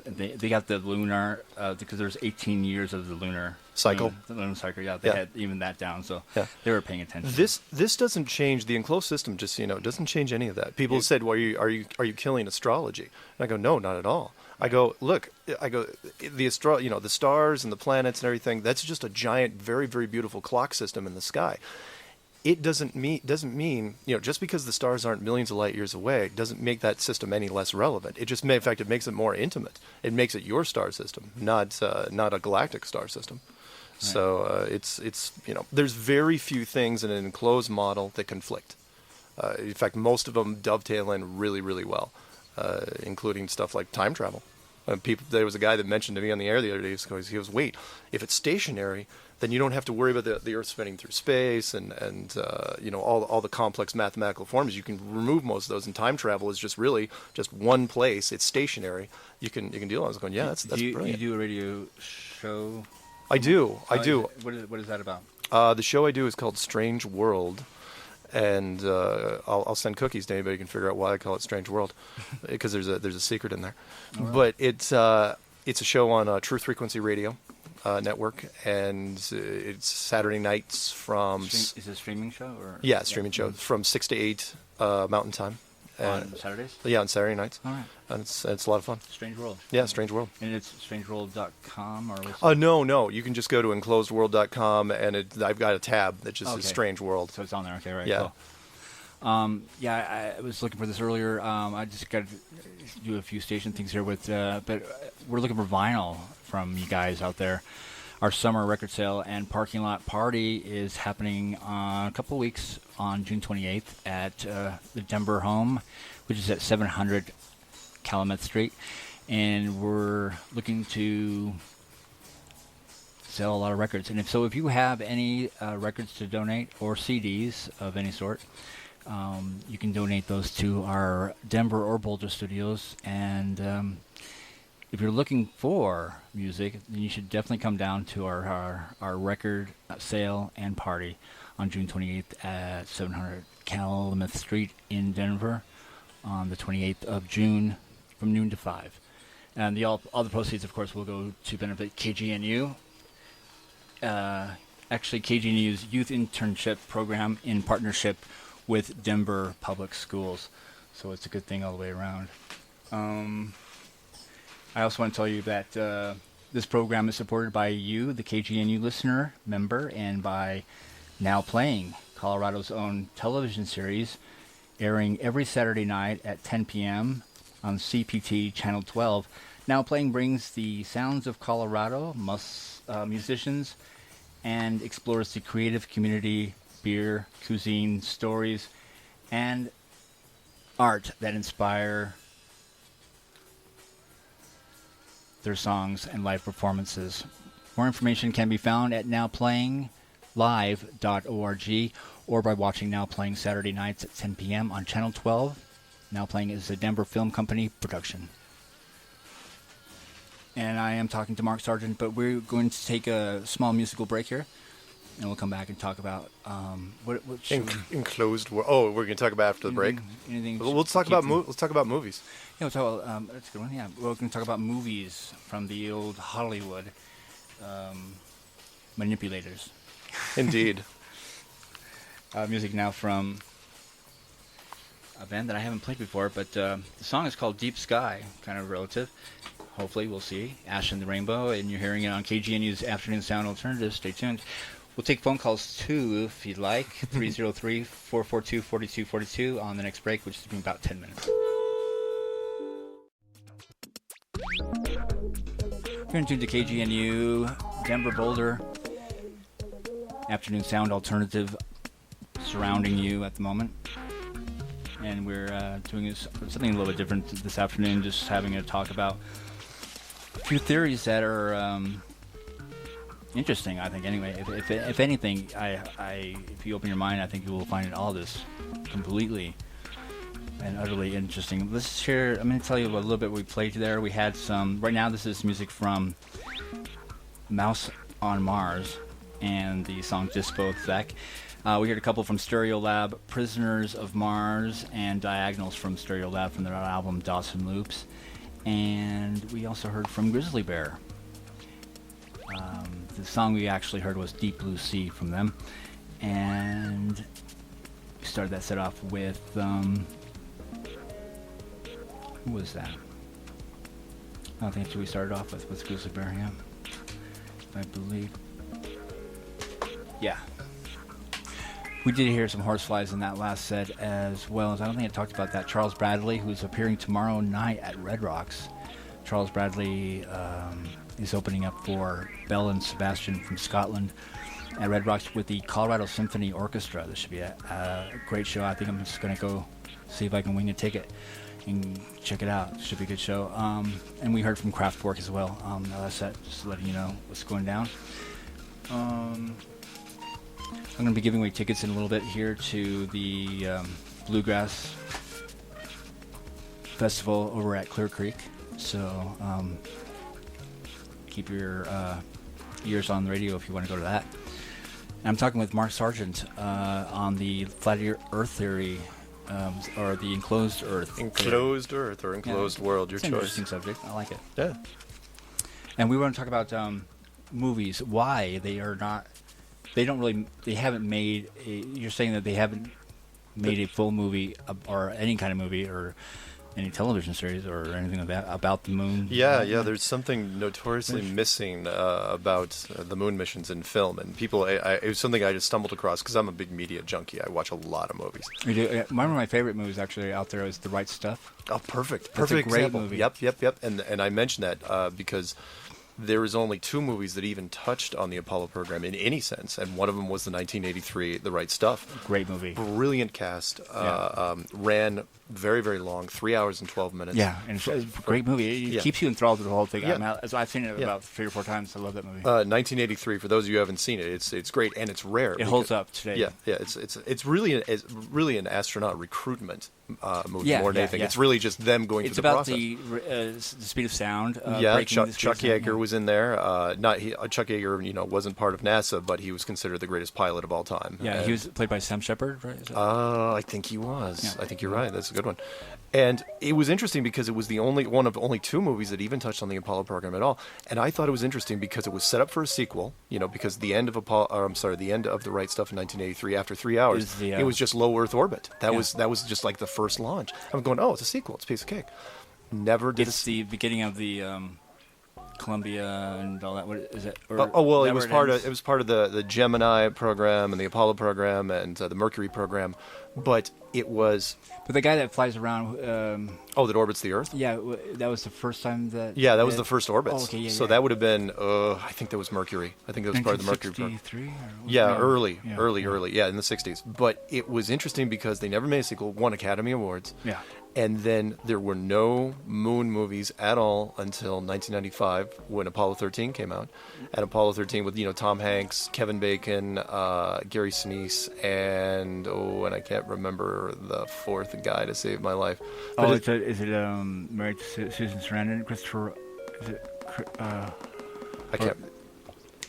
They got the lunar because there's 18 years of the lunar cycle. The lunar cycle. Yeah. They had even that down, so they were paying attention. This doesn't change the enclosed system. Just doesn't change any of that. People said, "Well, are you killing astrology?" And I go, "No, not at all." I go, look, the stars and the planets and everything, that's just a giant, very, very beautiful clock system in the sky. It doesn't mean, just because the stars aren't millions of light years away, doesn't make that system any less relevant. It just, in fact, it makes it more intimate. It makes it your star system, not a galactic star system. Right. So it's there's very few things in an enclosed model that conflict. In fact, most of them dovetail in really, really well. Including stuff like time travel. There was a guy that mentioned to me on the air the other day. He goes, "Wait, if it's stationary, then you don't have to worry about the Earth spinning through space and all the complex mathematical forms. You can remove most of those. And time travel is just really just one place. It's stationary. You can deal with it." I was going, "Yeah, that's brilliant." Do you do a radio show? I do. What is that about? The show I do is called Strange World, and I'll send cookies to anybody who can figure out why I call it Strange World, because there's a secret in there. Right. But it's a show on True Frequency Radio network, and it's Saturday nights from. Is it a streaming show or? Yeah, streaming show from 6 to 8 Mountain Time. On Saturdays? Yeah, on Saturday nights. All right. And it's a lot of fun. Strange World. Yeah, Strange World. And it's strangeworld.com or? No. You can just go to enclosedworld.com, and I've got a tab that just says Strange World. So it's on there. Okay, right. Yeah. Cool. I was looking for this earlier. I just got to do a few station things here but we're looking for vinyl from you guys out there. Our summer record sale and parking lot party is happening a couple of weeks on June 28th at the Denver home, which is at 700 Calumet Street. And we're looking to sell a lot of records. And if you have any records to donate or CDs of any sort, you can donate those to our Denver or Boulder studios. And if you're looking for music, then you should definitely come down to our record sale and party on June 28th at 700 Calumet Street in Denver on the 28th of June from noon to 5. And all the proceeds, of course, will go to benefit KGNU. Actually, KGNU's youth internship program in partnership with Denver Public Schools. So it's a good thing all the way around. I also want to tell you that this program is supported by you, the KGNU listener, member, and by Now Playing, Colorado's own television series, airing every Saturday night at 10 p.m. on CPT Channel 12. Now Playing brings the sounds of Colorado, musicians, and explores the creative community, beer, cuisine, stories, and art that inspire their songs and live performances. More information can be found at nowplayinglive.org or by watching Now Playing Saturday nights at 10 p.m. on Channel 12. Now Playing is a Denver Film Company production. And I am talking to Mark Sargent, but we're going to take a small musical break here, and we'll come back and talk about what enclosed world. Oh, we're going to talk about after the break. Anything? Let's talk about movies. Yeah, we'll talk about, that's a good one. Yeah, we're going to talk about movies from the old Hollywood manipulators. Indeed. Music now from a band that I haven't played before, but the song is called Deep Sky, kind of relative. Hopefully, we'll see. Ash and the Rainbow, and you're hearing it on KGNU's Afternoon Sound Alternative. Stay tuned. We'll take phone calls too, if you'd like. 303-442-4242 on the next break, which is in about 10 minutes. You're tuned to KGNU, Denver, Boulder. Afternoon Sound Alternative surrounding you at the moment. And we're doing something a little bit different this afternoon, just having a talk about a few theories that are interesting, I think. Anyway, if anything, if you open your mind, I think you will find all this completely and utterly interesting. Let's share. I'm going to tell you a little bit we played there. We had some. Right now, this is music from Mouse on Mars and the song Dispo Thek. We heard a couple from Stereolab, Prisoners of Mars, and Diagonals from Stereolab from their album Dawson Loops. And we also heard from Grizzly Bear. The song we actually heard was Deep Blue Sea from them. And we started that set off with, who was that? I don't think we started off with Grizzly Bear, yeah. I believe. Yeah. We did hear some horseflies in that last set, as well as, I don't think I talked about that, Charles Bradley, who's appearing tomorrow night at Red Rocks. Charles Bradley is opening up for Bell and Sebastian from Scotland at Red Rocks with the Colorado Symphony Orchestra. This should be a great show. I think I'm just going to go see if I can wing a ticket and check it out. It should be a good show. And we heard from Kraftwerk as well. The last set, just letting you know what's going down. I'm going to be giving away tickets in a little bit here to the Bluegrass Festival over at Clear Creek. So keep your years on the radio if you want to go to that. And I'm talking with Mark Sargent on the flat Earth theory, or the enclosed Earth. Enclosed Earth or enclosed world, your it's an choice. Interesting subject. I like it. Yeah. And we want to talk about movies. Why they are not? They don't really. They haven't made. You're saying that they haven't made a full movie or any kind of movie or any television series or anything like that about the moon. Yeah. There's something notoriously missing about the moon missions in film, and people. It was something I just stumbled across because I'm a big media junkie. I watch a lot of movies. One of my favorite movies actually out there is The Right Stuff. Oh, perfect! That's a great example. movie. Yep. And I mentioned that because there is only 2 movies that even touched on the Apollo program in any sense, and one of them was the 1983 The Right Stuff. Great movie. Brilliant cast. Ran very, very long, 3 hours and 12 minutes. Yeah, and it's a great movie. It keeps you enthralled with the whole thing. Yeah. I've seen it about 3 or 4 times. I love that movie. 1983. For those of you who haven't seen it, it's great and it's rare. It holds up today. Yeah. It's really an astronaut recruitment movie more than anything. Yeah. It's really just them going through the process. It's about the speed of sound. Chuck Yeager was in there. Chuck Yeager, wasn't part of NASA, but he was considered the greatest pilot of all time. Yeah, he was played by Sam Shepard, right? I think he was. Yeah. I think you're right. That's a good one. And it was interesting because it was the one of only 2 movies that even touched on the Apollo program at all. And I thought it was interesting because it was set up for a sequel. Because the end of the end of The Right Stuff in 1983, after 3 hours, it was just low Earth orbit. That was just like the first launch. I'm going, oh, it's a sequel. It's a piece of cake. Never did. It's the beginning of the Columbia and all that. What is it? It was part of the Gemini program and the Apollo program and the Mercury program, but it was. But the guy that flies around. That orbits the Earth. Yeah, that was the first time that. Yeah, that was the first orbit. Oh, okay, so that would have been. I think that was Mercury. I think that was part of the Mercury program. 1963. Yeah, early. Yeah, in the 60s. But it was interesting because they never made a sequel. Won Academy Awards. Yeah. And then there were no moon movies at all until 1995 when Apollo 13 came out. And Apollo 13 with, Tom Hanks, Kevin Bacon, Gary Sinise, and I can't remember the 4th guy to save my life. But is it married to Susan Sarandon? Christopher, is it? I can't.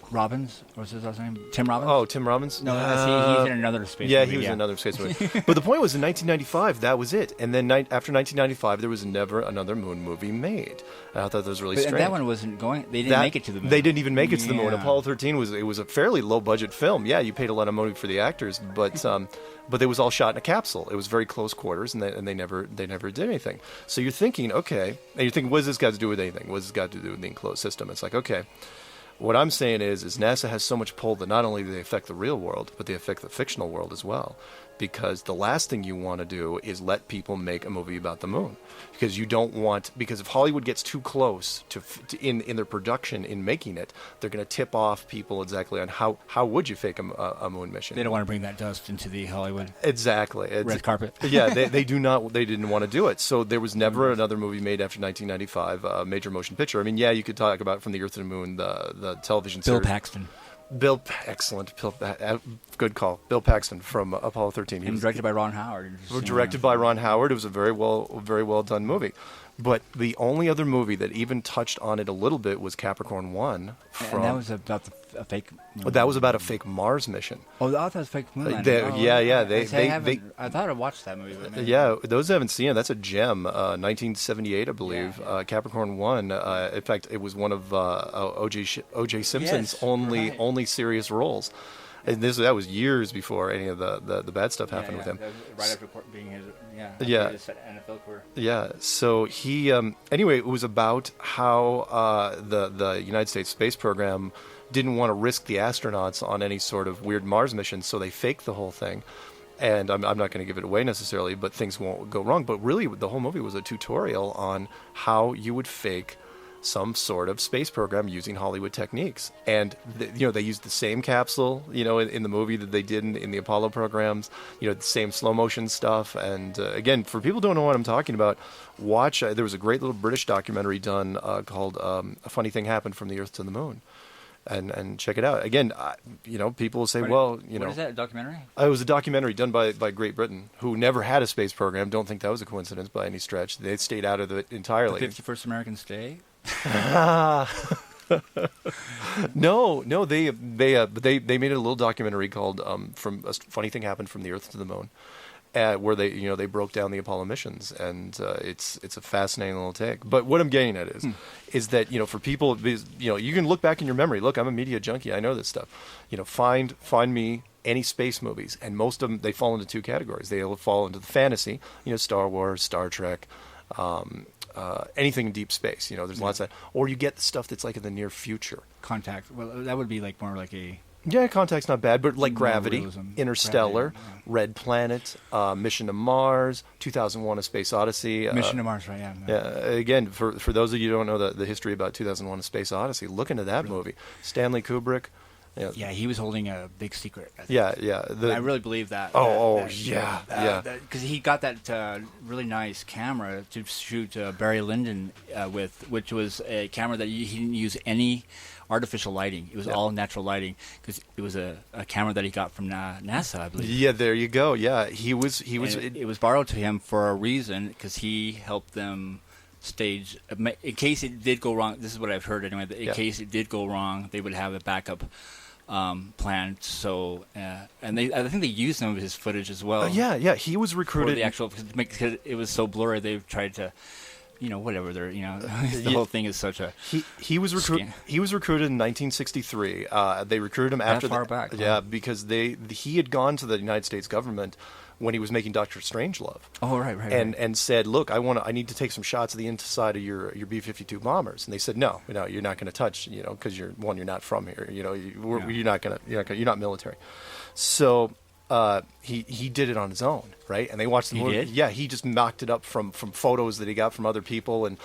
Robbins? Or was his last name? Tim Robbins? Oh, Tim Robbins? No, he's in another space movie. Yeah, he was in another space movie. But the point was, in 1995, that was it. And then after 1995, there was never another moon movie made. And I thought that was really strange. And that one wasn't going. They didn't make it to the moon. They didn't even make it to the moon. Apollo 13 was a fairly low budget film. Yeah, you paid a lot of money for the actors, but it was all shot in a capsule. It was very close quarters, and they never did anything. So you're thinking, okay, and you're thinking, what does this got to do with anything? What does this got to do with the enclosed system? It's like, okay. What I'm saying is NASA has so much pull that not only do they affect the real world, but they affect the fictional world as well. Because the last thing you want to do is let people make a movie about the moon. Because if Hollywood gets too close in their production in making it, they're going to tip off people exactly on how would you fake a moon mission. They don't want to bring that dust into the Hollywood red carpet. Yeah, they do not. They didn't want to do it. So there was never another movie made after 1995, a major motion picture. I mean, yeah, you could talk about From the Earth to the Moon, the television series. Bill Paxton. Excellent. Good call. Bill Paxton from Apollo 13. He was directed by Ron Howard. Directed by Ron Howard. It was a very well done movie. But the only other movie that even touched on it a little bit was Capricorn One. And that was about a fake. That was about a fake Mars mission. Oh, I thought it was fake moon landing. I thought I watched that movie. But yeah, those who haven't seen it, that's a gem. 1978, I believe. Yeah. Capricorn One. In fact, it was one of O.J. Simpson's only serious roles. And that was years before any of the bad stuff happened with him. Right after being his NFL career. Yeah. So he anyway, it was about how the United States space program didn't want to risk the astronauts on any sort of weird Mars mission, so they faked the whole thing. And I'm not going to give it away necessarily, but things won't go wrong. But really, the whole movie was a tutorial on how you would fake some sort of space program using Hollywood techniques. And they used the same capsule, in the movie that they did in the Apollo programs, the same slow motion stuff. And again, for people who don't know what I'm talking about, watch, there was a great little British documentary done called A Funny Thing Happened from the Earth to the Moon. And check it out. Again, people will say, what is that, a documentary? It was a documentary done by Great Britain, who never had a space program. Don't think that was a coincidence by any stretch. They stayed out of it entirely. The 51st American stay? No, they made a little documentary called "From a Funny Thing Happened from the Earth to the Moon," where they broke down the Apollo missions, and it's a fascinating little take. But what I'm getting at is that for people, you can look back in your memory. Look, I'm a media junkie. I know this stuff. Find me any space movies, and most of them they fall into two categories. They fall into the fantasy, Star Wars, Star Trek. Anything in deep space, there's lots of that. Or you get the stuff that's like in the near future. Contact. Well, that would be like more like a... Yeah, Contact's not bad, but like Gravity, realism. Interstellar, Gravity, yeah. Red Planet, Mission to Mars, 2001: A Space Odyssey. Mission to Mars, right? Yeah. Yeah. Again, for those of you who don't know the history about 2001: A Space Odyssey, look into that movie. Stanley Kubrick. Yeah, he was holding a big secret. I think. Yeah. I really believe that. Yeah. Because he got that really nice camera to shoot Barry Lyndon with, which was a camera that he didn't use any artificial lighting. It was all natural lighting because it was a camera that he got from NASA, I believe. Yeah, there you go. Yeah, he was. It was borrowed to him for a reason because he helped them stage in case it did go wrong. This is what I've heard anyway. In case it did go wrong, they would have a backup plan. So, and I think they used some of his footage as well. Yeah. He was recruited. For the actual, because it was so blurry, they've tried to, whatever. They're, the whole thing is such a. He was recruited. He was recruited in 1963. They recruited him after that far back. Yeah, because he had gone to the United States government when he was making Dr. Strangelove. Oh, right. And said, look, I need to take some shots of the inside of your B-52 bombers. And they said, no, you're not going to touch, because you're not from here. You're not military. So he did it on his own, right? And they watched the movie. Did? Yeah, he just mocked it up from photos that he got from other people, and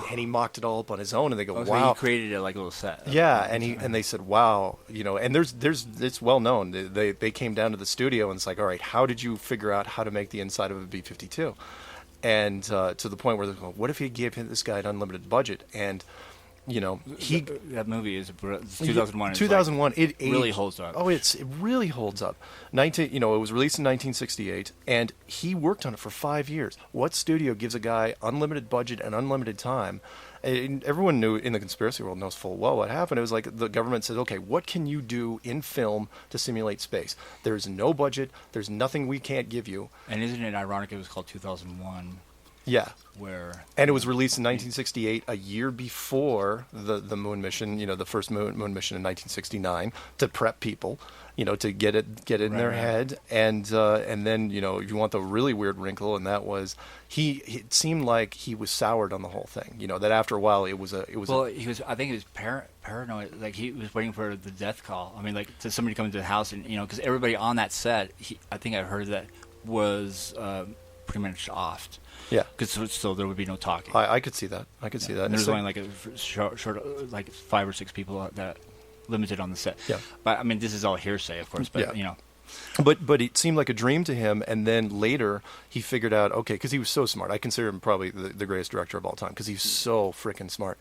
he mocked it all up on his own. And they go, wow. So he created a little set. Yeah, and they said, wow, and there's it's well known. They came down to the studio and it's like, all right, how did you figure out how to make the inside of a B-52? And to the point where they're going, what if he gave this guy an unlimited budget? And that movie is 2001. 2001. It really holds up. Oh, it really holds up. It was released in 1968, and he worked on it for 5 years. What studio gives a guy unlimited budget and unlimited time? And everyone knew in the conspiracy world knows full well what happened. It was like the government said, okay, what can you do in film to simulate space? There's no budget. There's nothing we can't give you. And isn't it ironic it was called 2001? Yeah. And it was released in 1968, a year before the moon mission, the first moon mission in 1969, to prep people, to get it in their head. And then, you want the really weird wrinkle, and that was it seemed like he was soured on the whole thing. That after a while I think he was paranoid, like he was waiting for the death call. I mean, like to somebody come into the house and, because everybody on that set, I think I heard that was pretty much offed. Yeah, because so there would be no talking. I could see that. And there's only like a short, like 5 or 6 people that limited on the set. Yeah, but I mean, this is all hearsay, of course. But But it seemed like a dream to him, and then later he figured out, okay, because he was so smart. I consider him probably the greatest director of all time because he's so freaking smart.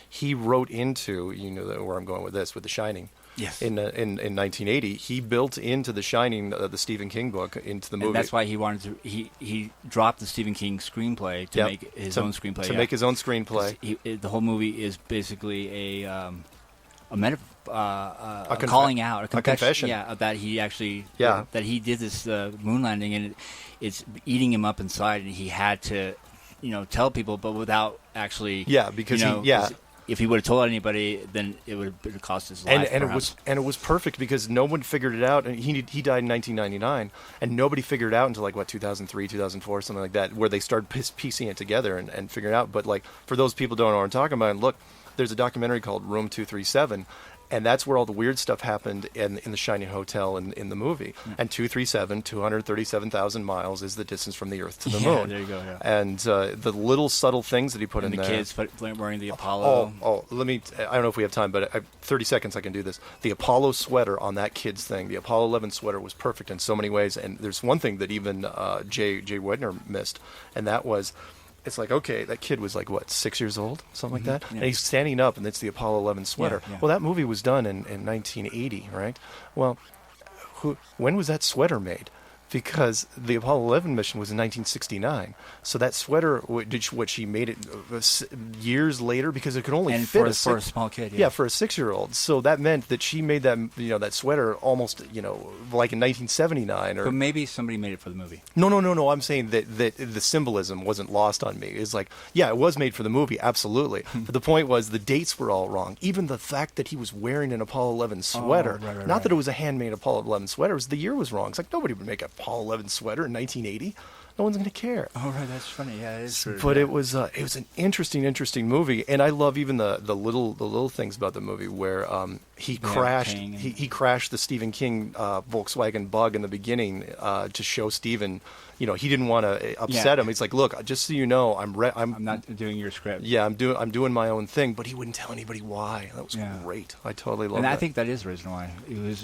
He wrote into where I'm going with this, with The Shining. Yes. In 1980, he built into The Shining, the Stephen King book, into the movie. And that's why he wanted to. He dropped the Stephen King screenplay to make his own screenplay. To make his own screenplay. The whole movie is basically a calling out, a confession. Yeah, that he actually. Yeah. That he did this moon landing, and it's eating him up inside, and he had to, tell people, but without actually. Yeah, because if he would have told anybody, then it would have cost his life. And it was perfect because no one figured it out. And he died in 1999, and nobody figured it out until 2003, 2004, something like that, where they started piecing it together and figuring it out. But for those people who don't know what I'm talking about, look, there's a documentary called Room 237. And that's where all the weird stuff happened in the Shining Hotel in the movie. Mm. And 237, 237,000 miles is the distance from the Earth to the moon. There you go. Yeah. And the little subtle things that he put in there. And the kids wearing the Apollo. I don't know if we have time, but 30 seconds I can do this. The Apollo sweater on that kid's thing, the Apollo 11 sweater was perfect in so many ways. And there's one thing that even Jay Wedner missed, and that was... It's like, okay, that kid was 6 years old, something like that? Yeah. And he's standing up, and it's the Apollo 11 sweater. Yeah. Well, that movie was done in 1980, right? Well, when was that sweater made? because the Apollo 11 mission was in 1969. So that sweater, she made it years later because it could only And fit for a small kid, yeah, for a 6-year-old. So that meant that she made that that sweater almost like in 1979 or. But maybe somebody made it for the movie. No. I'm saying that the symbolism wasn't lost on me. It's like, yeah, it was made for the movie, absolutely. But the point was the dates were all wrong. Even the fact that he was wearing an Apollo 11 sweater, not that it was a handmade Apollo 11 sweater, the year was wrong. It's like nobody would make an Apollo 11 sweater in 1980. No one's going to care. Oh, right, that's funny. Yeah, it is true. But it was an interesting movie, and I love even the little things about the movie where he crashed the Stephen King Volkswagen Bug in the beginning to show Stephen, he didn't want to upset him. He's like, look, just so you know, I'm not doing your script. Yeah, I'm doing my own thing, but he wouldn't tell anybody why. That was great. I totally love that. And I think that is the reason why it was.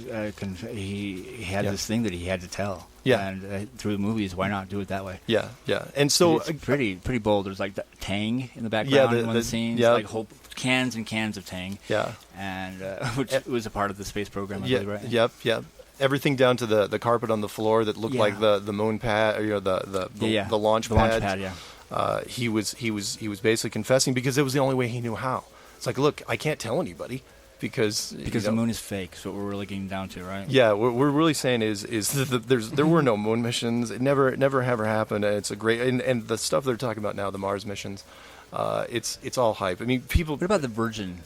He had this thing that he had to tell. Yeah. And through the movies, why not do it that way? Yeah. And so it's pretty bold. There's like the Tang in the background in one of the scenes. Yeah. Like whole cans and cans of Tang. Yeah. And which was a part of the space program, I believe, right? Yep. Everything down to the carpet on the floor that looked like the moon pad, or the launch pad. Launch pad, yeah. He was basically confessing because it was the only way he knew how. It's like, look, I can't tell anybody because the moon is fake. So what we're really getting down to, right? Yeah, what we're really saying is there were no moon missions. It never ever happened. And it's a great and the stuff they're talking about now, the Mars missions, it's all hype. I mean, people. What about the Virgin?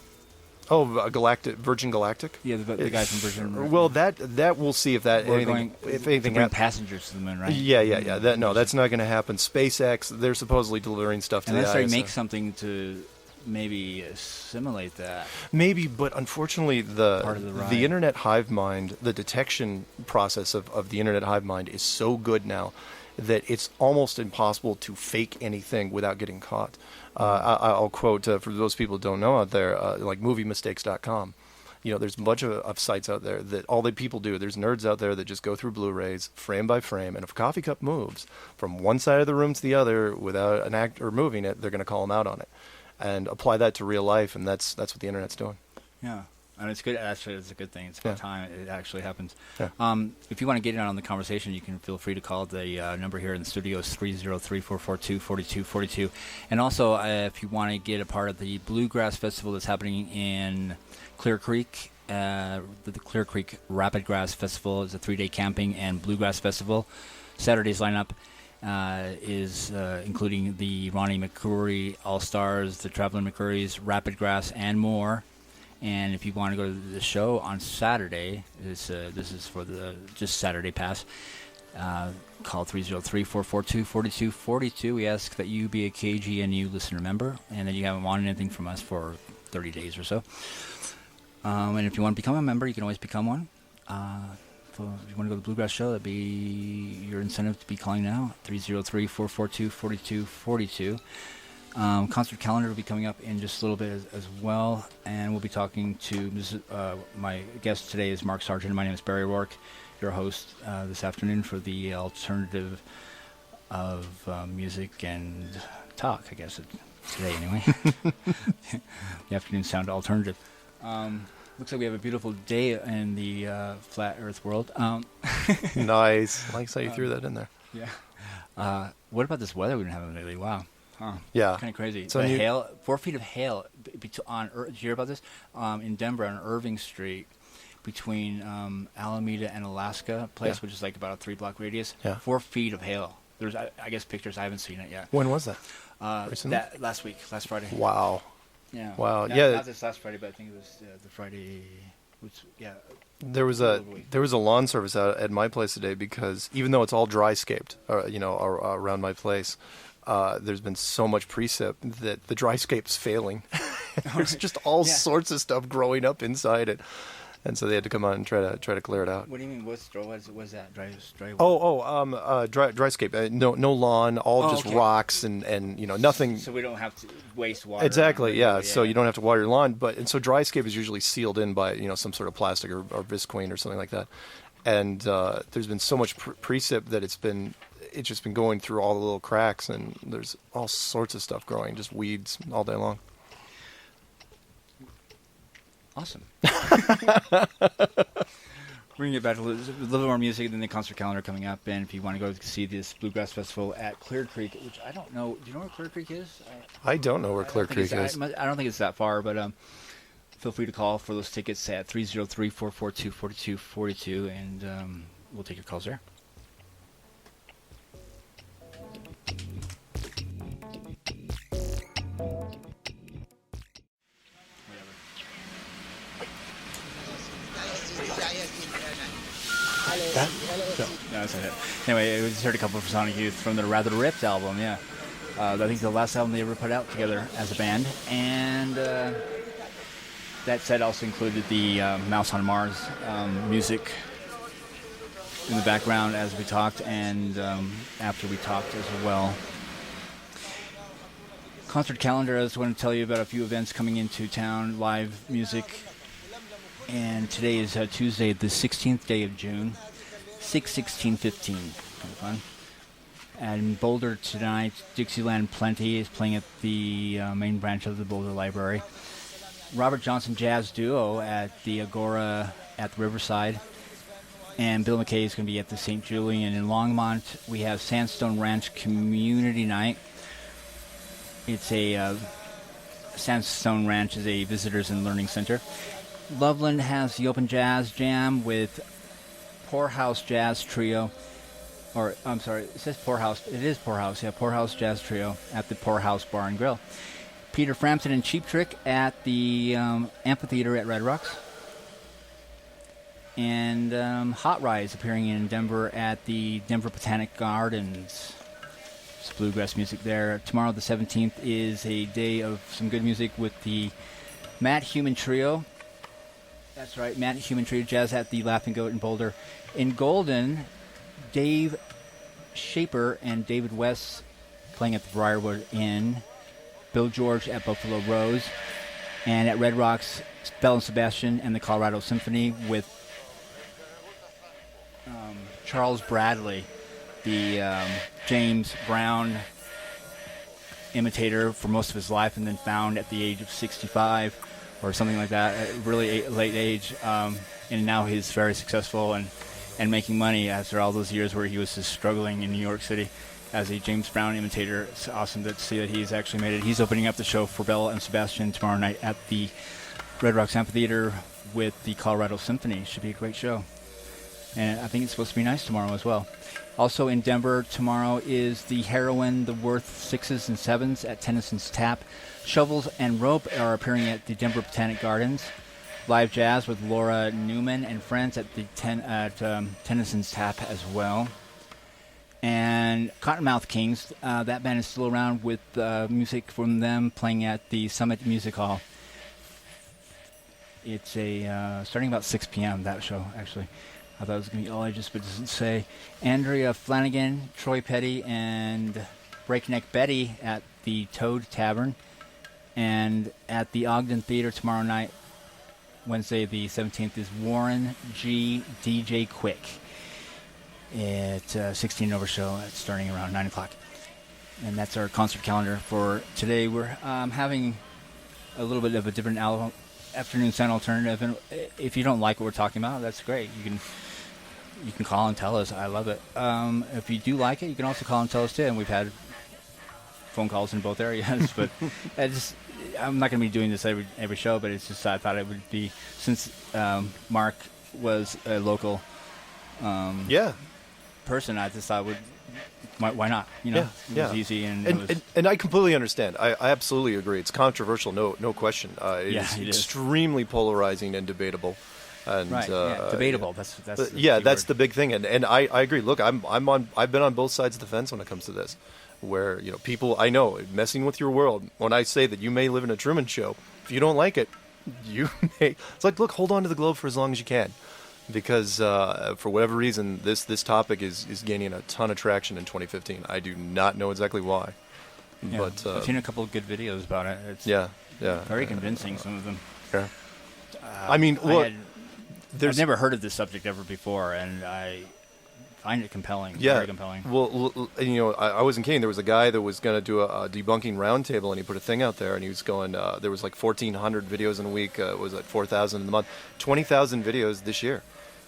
Oh, Virgin Galactic. Yeah, the guys from Virgin. Well, that we'll see if anything bring passengers to the moon, right? Yeah. That's not going to happen. SpaceX, they're supposedly delivering stuff to the ISS. Unless they make something to maybe assimilate that. Maybe, but unfortunately, the internet hive mind, the detection process of the internet hive mind is so good now that it's almost impossible to fake anything without getting caught. I'll quote, for those people who don't know out there, like moviemistakes.com. There's a bunch of sites out there that all the people do. There's nerds out there that just go through Blu-rays frame by frame, and if a coffee cup moves from one side of the room to the other without an actor moving it, they're going to call them out on it. And apply that to real life, and that's what the internet's doing. Yeah, and it's good. Actually, it's a good thing. It's about time it actually happens. Yeah. If you want to get in on the conversation, you can feel free to call the number here in the studio is 303-442-4242. And also, if you want to get a part of the Bluegrass Festival that's happening in Clear Creek, the Clear Creek Rapid Grass Festival is a 3-day camping and bluegrass festival. Saturday's lineup is including the Ronnie McCoury All-Stars, the Traveling McCourys, Rapid Grass, and more. And if you want to go to the show on Saturday, this is for the just Saturday pass, call 303-442-4242. We ask that you be a KGNU listener member and that you haven't wanted anything from us for 30 days or so. And if you want to become a member, you can always become one. If you want to go to the Bluegrass Show, that'd be your incentive to be calling now, 303-442-4242. Concert calendar will be coming up in just a little bit as well, and we'll be talking to my guest today is Mark Sargent. My name is Barry Rourke, your host this afternoon for the alternative of music and talk, I guess, today anyway. The afternoon sound alternative. Looks like we have a beautiful day in the flat Earth world. Nice. I like how you threw that in there. Yeah. What about this weather we've been having lately? Wow. Huh. Yeah. Kind of crazy. So hail, 4 feet of hail on. Did you hear about this? In Denver on Irving Street, between Alameda and Alaska place, which is like about a 3-block radius. Yeah. 4 feet of hail. There's, I guess, pictures. I haven't seen it yet. When was that? Last Friday. Wow. Yeah. Wow. Not this last Friday, but I think it was the Friday. There was a lawn service out at my place today because even though it's all dry-scaped, around my place, there's been so much precip that the dryscape's failing. There's just all sorts of stuff growing up inside it, and so they had to come out and try to clear it out. What do you mean? What's that? Dry? Dryscape. No lawn, just rocks and nothing. So we don't have to waste water. Exactly. Yeah. So you don't have to water your lawn, and so dryscape is usually sealed in by some sort of plastic or visqueen or something like that. And there's been so much precip that it's just been going through all the little cracks, and there's all sorts of stuff growing, just weeds all day long. Awesome. We're going to get back to a little more music than the concert calendar coming up. And if you want to go see this Bluegrass Festival at Clear Creek, which I don't know. Do you know where Clear Creek is? I don't know where Clear Creek is. I don't think it's that far, but feel free to call for those tickets at 303-442-4242, and we'll take your calls there. No, that's not it. Anyway, we just heard a couple of Sonic Youth from the Rather Ripped album, yeah. I think the last album they ever put out together as a band. And that set also included the Mouse on Mars music in the background as we talked and after we talked as well. Concert calendar, I just want to tell you about a few events coming into town, live music. And today is Tuesday, the 16th day of June, 6/16/15. Kind of fun. And in Boulder tonight, Dixieland Plenty is playing at the main branch of the Boulder Library. Robert Johnson Jazz Duo at the Agora at the Riverside. And Bill McKay is going to be at the St. Julian in Longmont. We have Sandstone Ranch Community Night. It's a Sandstone Ranch is a visitors and learning center. Loveland has the Open Jazz Jam with Poorhouse Jazz Trio. Or, I'm sorry, it says Poorhouse. It is Poorhouse, yeah, Poorhouse Jazz Trio at the Poorhouse Bar and Grill. Peter Frampton and Cheap Trick at the Amphitheater at Red Rocks. And Hot Rise appearing in Denver at the Denver Botanic Gardens. It's bluegrass music there. Tomorrow, the 17th, is a day of some good music with the Matt Human Trio. That's right, Matt Human Trio Jazz at the Laughing Goat in Boulder. In Golden, Dave Shaper and David West playing at the Briarwood Inn. Bill George at Buffalo Rose. And at Red Rocks, Bell and Sebastian and the Colorado Symphony with Charles Bradley, the James Brown imitator for most of his life and then found at the age of 65 or something like that, at a really late age. And now he's very successful and making money after all those years where he was just struggling in New York City as a James Brown imitator. It's awesome to see that he's actually made it. He's opening up the show for Bell and Sebastian tomorrow night at the Red Rocks Amphitheater with the Colorado Symphony. Should be a great show. And I think it's supposed to be nice tomorrow as well. Also in Denver tomorrow is the Heroin, the Worth 6s and 7s at Tennyson's Tap. Shovels and Rope are appearing at the Denver Botanic Gardens. Live jazz with Laura Newman and friends at the Tennyson's Tap as well. And Cottonmouth Kings, that band is still around with music from them playing at the Summit Music Hall. It's starting about 6 p.m., that show, actually. I thought it was going to be all ages, but it doesn't say. Andrea Flanagan, Troy Petty, and Breakneck Betty at the Toad Tavern. And at the Ogden Theater tomorrow night, Wednesday the 17th, is Warren G. DJ Quick. It's a 16 over show. It's starting around 9 o'clock. And that's our concert calendar for today. We're having a little bit of a different afternoon sound alternative. And if you don't like what we're talking about, that's great. You can call and tell us. I love it. If you do like it, you can also call and tell us too. And we've had phone calls in both areas. But I'm not going to be doing this every show, but it's just I thought it would be, since Mark was a local person, I just thought why not? You know, it was easy and I completely understand. I absolutely agree. It's controversial, no question. It's extremely polarizing and debatable. And, right. Debatable. That's that's the big thing. And I agree. Look, I've been on both sides of the fence when it comes to this, where people I know messing with your world. When I say that you may live in a Truman Show, if you don't like it, you may. It's like, look, hold on to the globe for as long as you can. Because for whatever reason, this topic is gaining a ton of traction in 2015. I do not know exactly why. Yeah, but I've seen a couple of good videos about it. It's very convincing, some of them. Yeah. I mean, I've never heard of this subject ever before, and I find it compelling. Yeah. Very compelling. Well, I wasn't kidding. There was a guy that was going to do a debunking roundtable, and he put a thing out there, and he was going, there was like 1,400 videos in a week. Was like 4,000 in the month. 20,000 videos this year.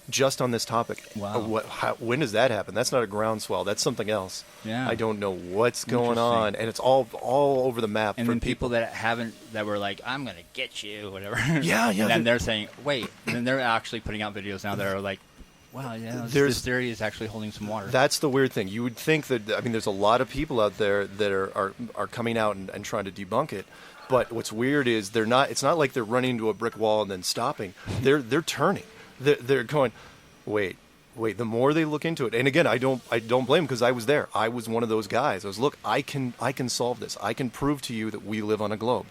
just on this topic. Wow. When does that happen? That's not a groundswell. That's something else. Yeah. I don't know what's going on, and it's all over the map. And for then people that were like, I'm going to get you, whatever. Yeah, yeah. And then they're saying, wait. And then they're actually putting out videos now that are like, wow, yeah, this theory is actually holding some water. That's the weird thing. You would think that, I mean, there's a lot of people out there that are coming out and trying to debunk it. But what's weird is they're not. It's not like they're running into a brick wall and then stopping. They're turning. They're going, wait. The more they look into it, and again, I don't blame them because I was there. I was one of those guys. I was, look, I can solve this. I can prove to you that we live on a globe.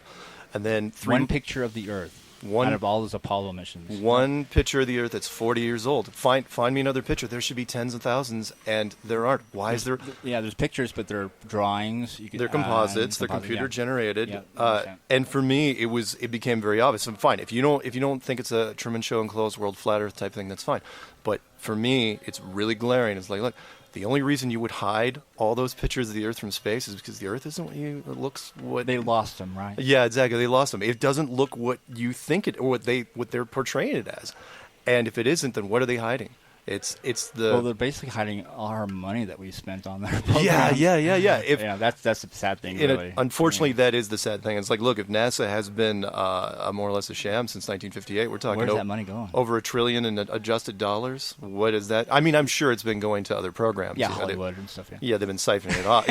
And then one picture of the Earth. Out of all those Apollo missions. One picture of the Earth that's 40 years old. Find me another picture. There should be tens of thousands, and there aren't. Why is there? Yeah, there's pictures, but they're drawings. They're composites. They're computer generated. Yeah, and for me, it became very obvious. And fine, if you don't think it's a Truman Show enclosed world, flat Earth type thing, that's fine. But for me, it's really glaring. It's like, look. The only reason you would hide all those pictures of the Earth from space is because the Earth isn't what looks what they lost them, right? Yeah, exactly. They lost them. It doesn't look what you think it, or what they're portraying it as. And if it isn't, then what are they hiding? It's Well, they're basically hiding all our money that we spent on their program. Yeah. That's the sad thing. Really. Unfortunately, that is the sad thing. It's like, look, if NASA has been more or less a sham since 1958, we're talking where's that money going? Over $1 trillion in adjusted dollars. What is that? I mean, I'm sure it's been going to other programs. Yeah, Hollywood and stuff. Yeah, they've been siphoning it off.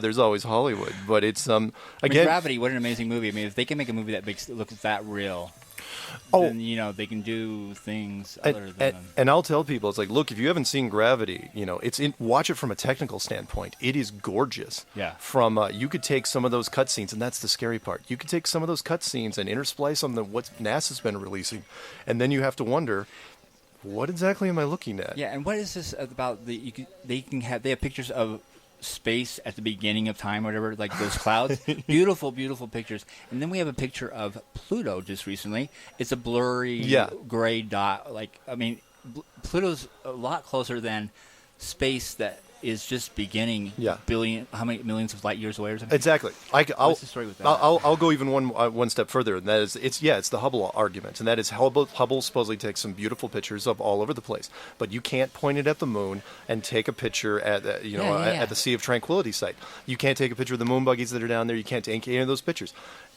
There's always Hollywood, but it's again. Gravity. What an amazing movie. I mean, if they can make a movie that looks that real. Then, they can do things other than... And I'll tell people, it's like, look, if you haven't seen Gravity, watch it from a technical standpoint. It is gorgeous. Yeah. You could take some of those cutscenes, and that's the scary part. You could take some of those cutscenes and intersplice on what NASA's been releasing, and then you have to wonder, what exactly am I looking at? Yeah, and what is this about? They have pictures of space at the beginning of time, whatever, like those clouds. Beautiful pictures. And then we have a picture of Pluto just recently. It's a blurry gray dot. Pluto's a lot closer than space that is just beginning. How many millions of light years away or something? Exactly. What's the story with that? I'll go even one step further, and that is it's the Hubble argument, and that is Hubble supposedly takes some beautiful pictures of all over the place, but you can't point it at the moon and take a picture at at the Sea of Tranquility site. You can't take a picture of the moon buggies that are down there. You can't take any of those pictures.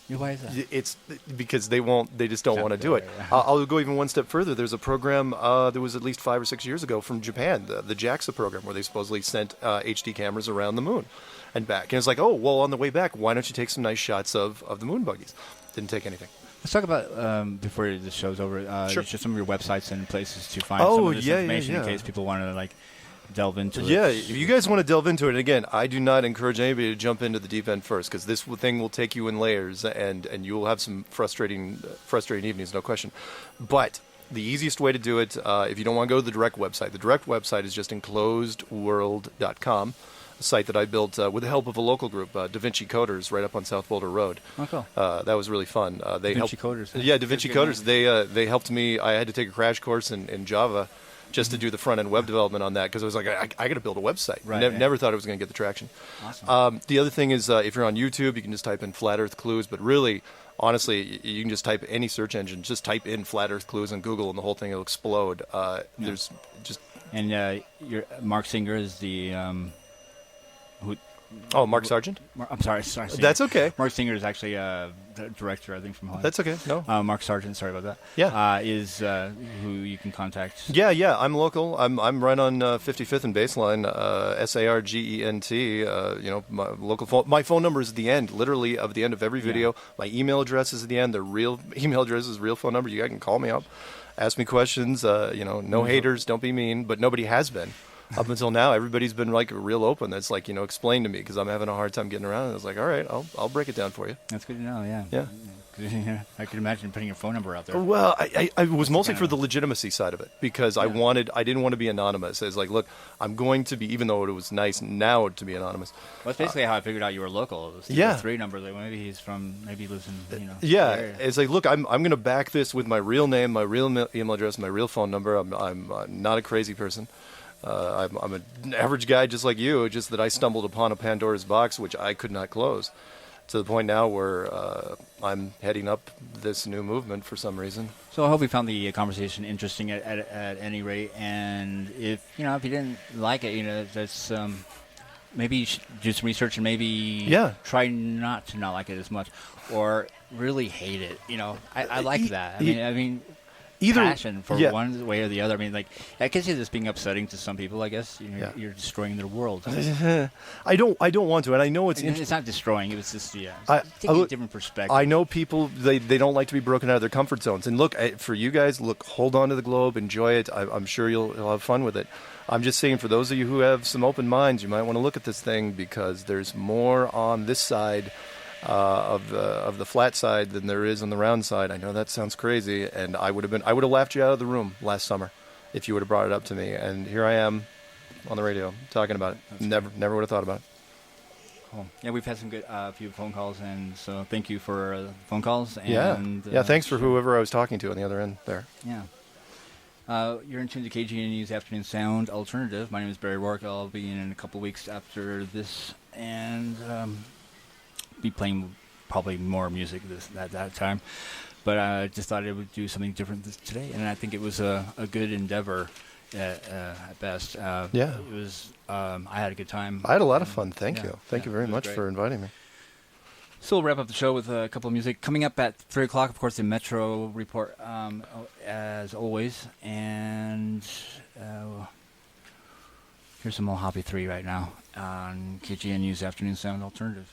Why is that? It's because they just don't want to do it. I'll go even one step further. There's a program that was at least 5 or 6 years ago from Japan, the JAXA program, where they supposedly sent HD cameras around the moon and back. And it's like, oh, well, on the way back, why don't you take some nice shots of the moon buggies? Didn't take anything. Let's talk about, before the show's over, sure. just some of your websites and places to find some of this information in case people want to, delve into it. Yeah, if you guys want to delve into it, and again, I do not encourage anybody to jump into the deep end first, because this thing will take you in layers, and you will have some frustrating evenings, no question. But the easiest way to do it, if you don't want to go to the direct website is just enclosedworld.com, a site that I built with the help of a local group, Da Vinci Coders, right up on South Boulder Road. Oh, cool. That was really fun. Da Vinci Coders. Yeah, Da Vinci Coders. They helped me. I had to take a crash course in Java just to do the front-end web development on that, because I was like, I got to build a website. Right, Never thought it was going to get the traction. Awesome. The other thing is, if you're on YouTube, you can just type in Flat Earth Clues, but really, honestly, you can just type any search engine, just type in Flat Earth Clues on Google, and the whole thing will explode. There's just... And Mark Singer is the... Mark Sargent? I'm sorry. That's okay. Mark Singer is actually the director, I think, from Hollywood. That's okay. No. Mark Sargent, sorry about that. Yeah. Is who you can contact. Yeah. I'm local. I'm right on 55th and Baseline, Sargent. My local phone. My phone number is at the end, literally of the end of every video. Yeah. My email address is at the end. The real email address is real phone number. You guys can call me up, ask me questions. No haters. Don't be mean. But nobody has been. Up until now, everybody's been real open. That's explain to me, because I'm having a hard time getting around. And I was like, all right, I'll break it down for you. That's good to know. Yeah. Yeah. I could imagine putting your phone number out there. Well, I was mostly for the legitimacy side of it, because I didn't want to be anonymous. It's like, look, I'm going to be, even though it was nice now to be anonymous. Well, that's basically how I figured out you were local. It was the 3 number. Like, maybe he lives in the area. It's like, look, I'm going to back this with my real name, my real email address, my real phone number. I'm not a crazy person. I'm an average guy just like you, just that I stumbled upon a Pandora's box which I could not close. to the point now where I'm heading up this new movement for some reason. So I hope you found the conversation interesting at any rate. And if if you didn't like it, that's maybe you should do some research and maybe try not to not like it as much, or really hate it. I like that. I mean. Either passion for one way or the other. I mean, like, I can see this being upsetting to some people. I guess you're destroying their world. I don't want to, and I know it's not destroying. It was just taking a different perspective. I know people they don't like to be broken out of their comfort zones. And look, for you guys, hold on to the globe, enjoy it. I'm sure you'll have fun with it. I'm just saying, for those of you who have some open minds, you might want to look at this thing, because there's more on this side of the flat side than there is on the round side. I know that sounds crazy, and I would have laughed you out of the room last summer if you would have brought it up to me. And here I am on the radio talking about it. That's never would have thought about it. Cool. Yeah, we've had some good few phone calls, and so thank you for the phone calls. And, thanks for whoever I was talking to on the other end there. Yeah. You're in tune to KGNU's Afternoon Sound Alternative. My name is Barry Rourke. I'll be in a couple weeks after this, and be playing probably more music at that time. But I just thought I would do something different today, and I think it was a good endeavor at best. It was. I had a good time. I had a lot of fun. Thank you. Thank you very much for inviting me. So we'll wrap up the show with a couple of music. Coming up at 3 o'clock, of course, the Metro Report, as always. And here's some Mojave 3 right now on KGNU's Afternoon Sound Alternative.